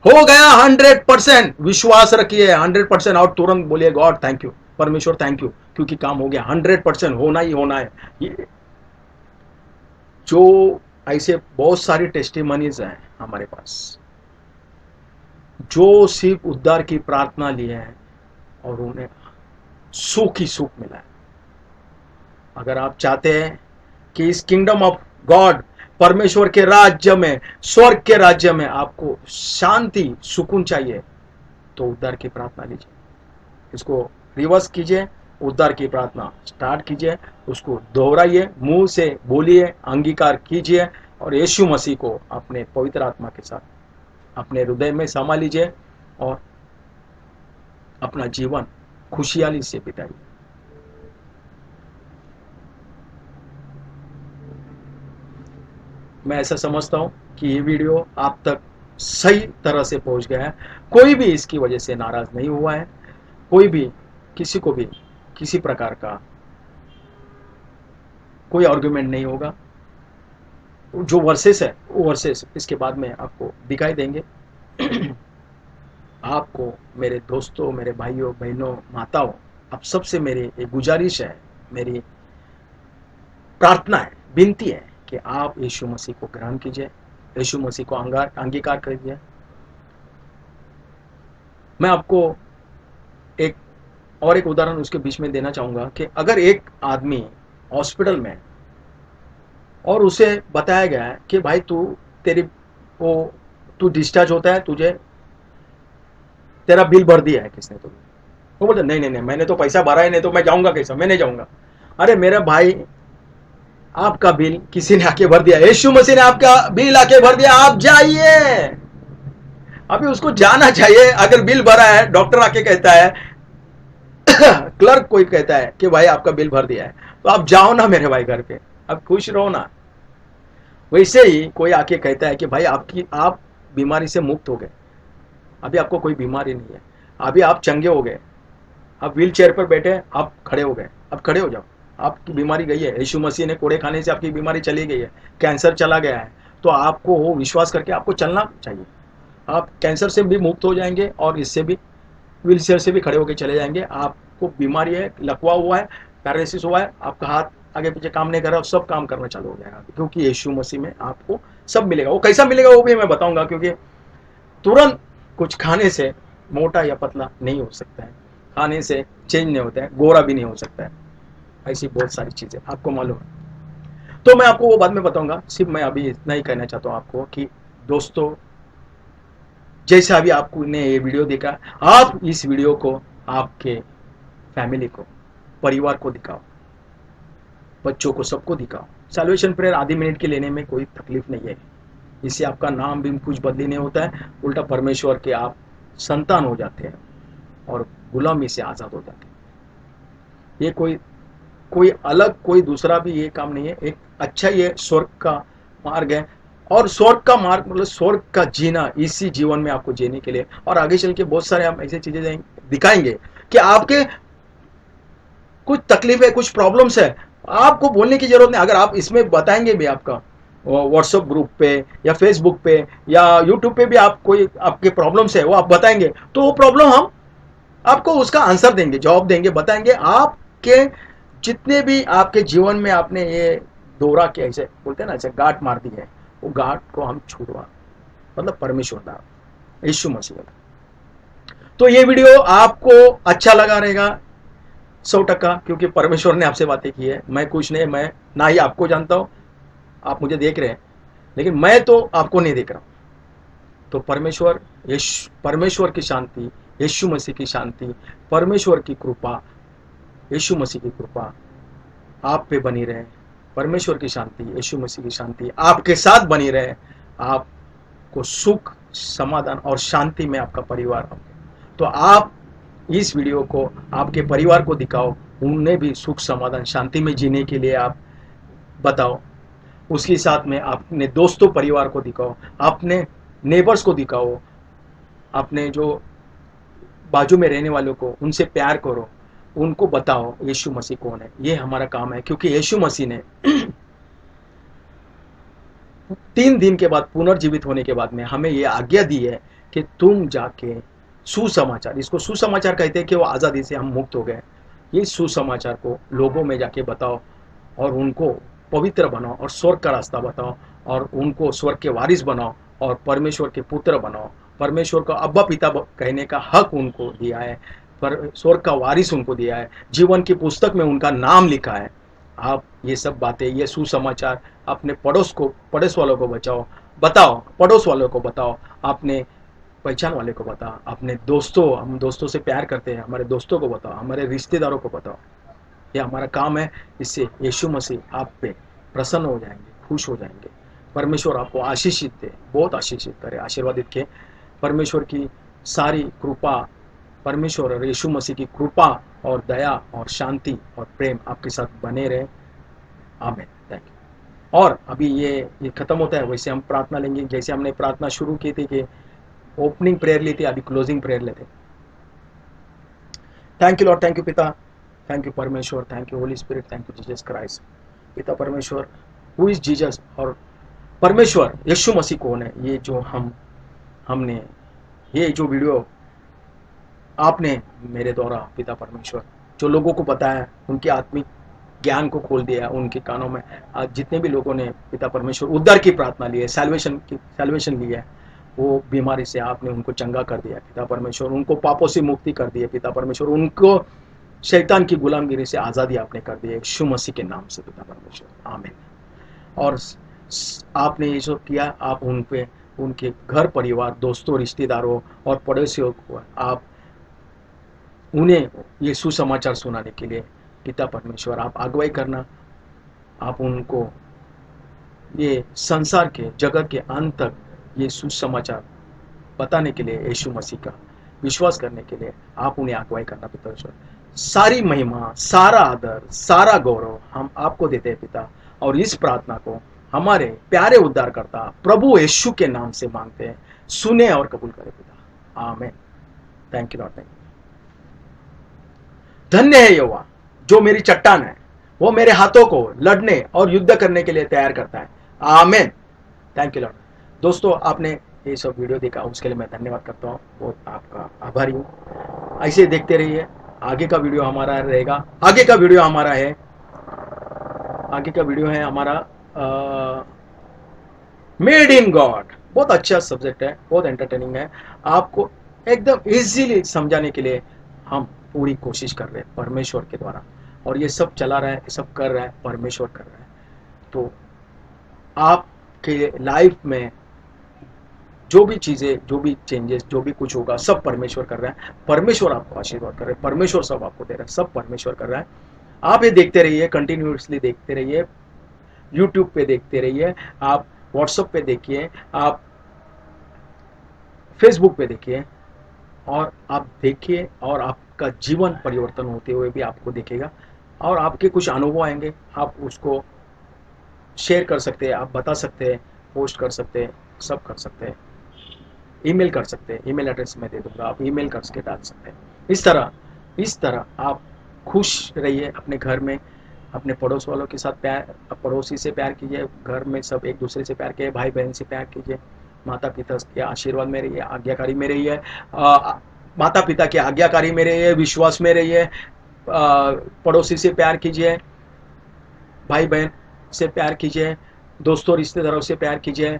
हो गया 100%। विश्वास रखिए 100%, और तुरंत बोलिए गॉड थैंक यू, परमेश्वर थैंक यू, क्योंकि काम हो गया। 100% होना ही होना है। ये जो ऐसे बहुत सारी टेस्टिमनीज हैं हमारे पास, जो सिर्फ उद्धार की प्रार्थना लिए हैं और उन्हें सुख ही सुख मिला है। अगर आप चाहते हैं कि इस किंगडम ऑफ गॉड, परमेश्वर के राज्य में, स्वर्ग के राज्य में आपको शांति सुकून चाहिए, तो उद्धार की प्रार्थना लीजिए, इसको रिवर्स कीजिए, उद्धार की प्रार्थना स्टार्ट कीजिए, उसको दोहराइए, मुंह से बोलिए, अंगीकार कीजिए, और यीशु मसीह को अपने पवित्र आत्मा के साथ अपने हृदय में समा लीजिए, और अपना जीवन खुशहाली से बिताइए। मैं ऐसा समझता हूं कि ये वीडियो आप तक सही तरह से पहुंच गया है। कोई भी इसकी वजह से नाराज नहीं हुआ है, कोई भी किसी को भी किसी प्रकार का कोई आर्गुमेंट नहीं होगा। जो वर्सेस है वो वर्सेस इसके बाद में आपको दिखाई देंगे, आपको, मेरे दोस्तों, मेरे भाइयों बहनों, माताओं, आप सबसे मेरी एक गुजारिश है, मेरी प्रार्थना है, विनती है कि आप यीशु मसीह को ग्रहण कीजिए, यीशु मसीह को अंगीकार कीजिए। मैं आपको एक और एक उदाहरण उसके बीच में देना चाहूंगा कि अगर एक आदमी हॉस्पिटल में और उसे बताया गया है कि भाई तेरी वो तू डिस्चार्ज होता है, तुझे तेरा बिल भर दिया है किसने तुझे। वो बोलते नहीं नहीं नहीं, मैंने तो पैसा भरा ही नहीं, तो मैं जाऊंगा कैसा, मैं नहीं जाऊंगा। अरे मेरा भाई, आपका बिल किसी ने आके भर दिया, यीशु मसीह ने आपका बिल आके भर दिया, आप जाइए। अभी उसको जाना चाहिए। अगर बिल भरा है, डॉक्टर आके कहता है क्लर्क कोई कहता है कि भाई आपका बिल भर दिया है, तो आप जाओ ना मेरे भाई घर पे, आप खुश रहो ना। वैसे ही कोई आके कहता है कि भाई आप बीमारी से मुक्त हो गए, अभी आपको कोई बीमारी नहीं है, अभी आप चंगे हो गए, आप व्हील चेयर पर बैठे, आप खड़े हो गए, आप खड़े हो जाओ, आपकी बीमारी गई है, यीशु मसीह ने कोड़े खाने से आपकी बीमारी चली गई है, कैंसर चला गया है, तो आपको वो विश्वास करके आपको चलना चाहिए। आप कैंसर से भी मुक्त हो जाएंगे और इससे भी व्हील चेयर से भी खड़े होकर चले जाएंगे। आपको बीमारी है, लकवा हुआ है, पैरालिसिस हुआ है, आपका हाथ आगे पीछे काम नहीं कर रहा, सब काम करना चालू हो जाएगा, क्योंकि यीशु मसीह में आपको सब मिलेगा। वो कैसा मिलेगा वो भी मैं बताऊंगा, क्योंकि तुरंत कुछ खाने से मोटा या पतला नहीं हो सकता है, खाने से चेंज नहीं होता है, गोरा भी नहीं हो सकता है, ऐसी बहुत सारी चीजें आपको मालूम है। तो मैं आपको वो बाद में बताऊंगा, सिर्फ मैं अभी इतना ही कहना चाहता हूँ आपको कि दोस्तों, जैसे अभी आपको ने ये वीडियो देखा, आप इस वीडियो को आपके फैमिली को, परिवार को दिखाओ, बच्चों को, सबको दिखाओ। सैल्वेशन प्रेयर आधी मिनट के लेने में कोई तकलीफ नहीं है, इससे आपका नाम भी कुछ बदली नहीं होता है, उल्टा परमेश्वर के आप संतान हो जाते हैं और गुलामी से आजाद हो जाते हैं। ये कोई अलग कोई दूसरा भी ये काम नहीं है, एक अच्छा ये स्वर्ग का मार्ग है। और स्वर्ग का मार्ग मतलब स्वर्ग का जीना इसी जीवन में आपको जीने के लिए, और आगे चल के बहुत सारे हम ऐसी चीजें दिखाएंगे कि आपके कुछ तकलीफ है, कुछ प्रॉब्लम्स है, आपको बोलने की जरूरत नहीं। अगर आप इसमें बताएंगे भी, आपका व्हाट्सएप ग्रुप पे या फेसबुक पे या यूट्यूब पे भी आप कोई आपके प्रॉब्लम्स है वो आप बताएंगे, तो वो प्रॉब्लम हम आपको उसका आंसर देंगे, जवाब देंगे, बताएंगे। आपके जितने भी आपके जीवन में आपने ये दोहरा के ऐसे बोलते हैं ना, ऐसे गांठ मार दी है, वो गांठ को हम छुड़वा, मतलब परमेश्वर का, यीशु मसीह का। तो ये वीडियो आपको अच्छा लगा रहेगा 100%, क्योंकि परमेश्वर ने आपसे बातें की है। मैं कुछ नहीं, मैं ना ही आपको जानता हूं, आप मुझे देख रहे हैं, लेकिन मैं तो आपको नहीं देख रहा हूं। तो परमेश्वर की शांति, यीशु मसीह की शांति, परमेश्वर की कृपा, यीशु मसीह की कृपा आप पे बनी रहे। परमेश्वर की शांति, यीशु मसीह की शांति आपके साथ बनी रहे। आपको सुख, समाधान और शांति में आपका परिवार। तो आप इस वीडियो को आपके परिवार को दिखाओ, उन्हें भी सुख, समाधान, शांति में जीने के लिए आप बताओ। उसके साथ में अपने दोस्तों, परिवार को दिखाओ, अपने नेबर्स को दिखाओ, अपने जो बाजू में रहने वालों को, उनसे प्यार करो, उनको बताओ यीशु मसीह कौन है। ये हमारा काम है, क्योंकि यीशु मसीह ने 3 दिन के बाद, पुनर्जीवित होने के बाद में हमें ये आज्ञा दी है कि तुम जाके सुसमाचार, इसको सुसमाचार कहते हैं कि वो आज़ादी से हम मुक्त हो गए, ये सुसमाचार को लोगों में जाके बताओ और उनको पवित्र बनाओ और स्वर्ग का रास्ता बताओ और उनको स्वर्ग के वारिस बनाओ और परमेश्वर के पुत्र बनाओ। परमेश्वर का अब्बा पिता कहने का हक उनको दिया है, पर स्वर्ग का वारिस उनको दिया है, जीवन की पुस्तक में उनका नाम लिखा है। आप ये सब बातें, ये सुसमाचार अपने पड़ोस वालों को बताओ, पड़ोस वालों को बताओ, अपने पहचान वाले को बताओ, अपने दोस्तों, हम दोस्तों से प्यार करते हैं, हमारे दोस्तों को बताओ, हमारे रिश्तेदारों को बताओ। ये हमारा काम है। इससे यीशु मसीह आप पे प्रसन्न हो जाएंगे, खुश हो जाएंगे। परमेश्वर आपको आशीषित दे, बहुत आशीषित करे, आशीर्वादित के। परमेश्वर की सारी कृपा, परमेश्वर और यीशु मसीह की कृपा और दया और शांति और प्रेम आपके साथ बने रहे। आमीन। Thank you. और अभी ये खत्म होता है, वैसे हम प्रार्थना लेंगे। जैसे हमने प्रार्थना शुरू की थी कि ओपनिंग प्रेयर ली थी, अभी क्लोजिंग प्रेयर लेते। Thank you Lord, thank you पिता, थैंक यू परमेश्वर, thank you holy spirit, thank you Jesus Christ. पिता परमेश्वर, हु इज जीसस, और परमेश्वर यीशु मसीह कौन है, ये जो हमने ये जो वीडियो आपने मेरे द्वारा पिता परमेश्वर जो लोगों को बताया, उनके आत्मिक ज्ञान को खोल दिया, उनके कानों में आज जितने भी लोगों ने पिता परमेश्वर उद्धार की प्रार्थना ली है, सैल्वेशन ली है, वो बीमारी से आपने उनको चंगा कर दिया पिता परमेश्वर, उनको पापों से मुक्ति कर दी है पिता परमेश्वर, उनको शैतान की गुलामगिरी से आज़ादी आपने कर दी है यीशु मसीह के नाम से पिता परमेश्वर, आमीन। और आपने ये सब किया, आप उन पे उनके घर परिवार, दोस्तों, रिश्तेदारों और पड़ोसियों को आप उन्हें ये सुसमाचार सुनाने के लिए पिता परमेश्वर आप अगुवाई करना, आप उनको ये संसार के जगत के अंत तक ये सुसमाचार बताने के लिए यीशु मसीह का विश्वास करने के लिए आप उन्हें अगुवाई करना पिता परमेश्वर। सारी महिमा, सारा आदर, सारा गौरव हम आपको देते हैं पिता, और इस प्रार्थना को हमारे प्यारे उद्धारकर्ता प्रभु यीशु के नाम से मांगते हैं, सुने और कबूल करें पिता, आमीन। Thank you Lord. धन्य है यहोवा जो मेरी चट्टान है, वो मेरे हाथों को लड़ने और युद्ध करने के लिए तैयार करता है, आमीन। Thank you Lord. दोस्तों, आपने ये सब वीडियो देखा उसके लिए मैं धन्यवाद करता हूँ, बहुत आपका आभारी हूँ। ऐसे देखते रहिए, आगे का वीडियो हमारा रहेगा। आगे का वीडियो हमारा मेड इन गॉड, बहुत अच्छा सब्जेक्ट है, बहुत एंटरटेनिंग है, आपको एकदम इजीली समझाने के लिए हम पूरी कोशिश कर रहे हैं परमेश्वर के द्वारा, और ये सब चला रहा है, ये सब कर रहा है परमेश्वर कर रहा है। तो आपके लाइफ में जो भी चीजें, जो भी चेंजेस, जो भी कुछ होगा, सब परमेश्वर कर रहा है। परमेश्वर आपको आशीर्वाद कर रहे हैं, परमेश्वर सब आपको दे रहा है, सब परमेश्वर कर रहा है। आप ये देखते रहिए, कंटिन्यूसली देखते रहिए, यूट्यूब पे देखते रहिए, आप व्हाट्सएप पे देखिए, आप फेसबुक पे देखिए, और आप देखिए, और आपका जीवन परिवर्तन होते हुए भी आपको देखेगा, और आपके कुछ अनुभव आएंगे, आप उसको शेयर कर सकते हैं, आप बता सकते हैं, पोस्ट कर सकते हैं, सब कर सकते हैं, ईमेल कर सकते हैं, ईमेल एड्रेस मैं दे दूंगा, आप ईमेल करके डाल सकते हैं। इस तरह आप खुश रहिए अपने घर में, अपने पड़ोस वालों के साथ प्यार, पड़ोसी से प्यार कीजिए, घर में सब एक दूसरे से प्यार कीजिए, भाई बहन से प्यार कीजिए, माता पिता के आशीर्वाद में रहिए, आज्ञाकारी में रहिए, माता पिता के आज्ञाकारी में रहिए, विश्वास में रहिए, पड़ोसी से प्यार कीजिए, भाई बहन से प्यार कीजिए, दोस्तों रिश्तेदारों से प्यार कीजिए,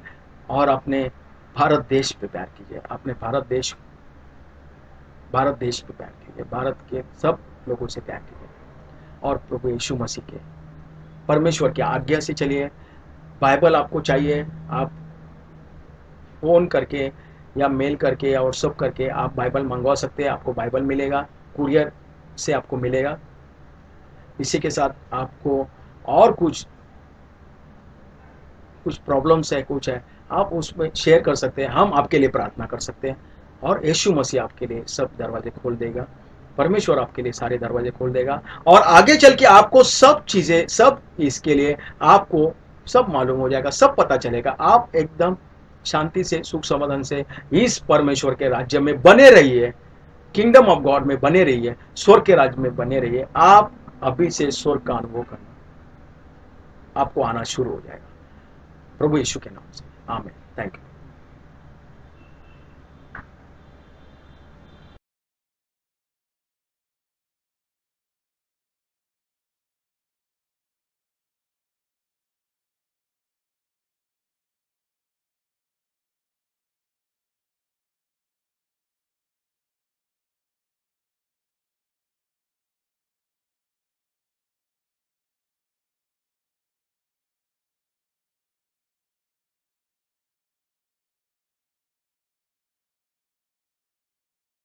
और अपने भारत देश पे प्यार कीजिए, अपने भारत देश पे प्यार कीजिए, भारत के सब लोगों से प्यार कीजिए, और प्रभु यीशु मसीह के परमेश्वर की आज्ञा से चलिए। बाइबल आपको चाहिए, आप फोन करके या मेल करके या व्हाट्सअप करके आप बाइबल मंगवा सकते हैं, आपको बाइबल मिलेगा, कुरियर से आपको मिलेगा। इसी के साथ आपको और कुछ प्रॉब्लम्स है, कुछ है, आप उसमें शेयर कर सकते हैं, हम आपके लिए प्रार्थना कर सकते हैं, और यीशु मसीह आपके लिए सब दरवाजे खोल देगा, परमेश्वर आपके लिए सारे दरवाजे खोल देगा, और आगे चल के आपको सब चीजें, सब इसके लिए आपको सब मालूम हो जाएगा, सब पता चलेगा। आप एकदम शांति से, सुख समाधान से इस परमेश्वर के राज्य में बने रहिए, किंगडम ऑफ गॉड में बने रहिए, स्वर्ग के राज्य में बने रहिए। आप अभी से स्वर्ग का अनुभव करना आपको आना शुरू हो जाएगा, प्रभु यीशु के नाम से, आमीन। Thank you.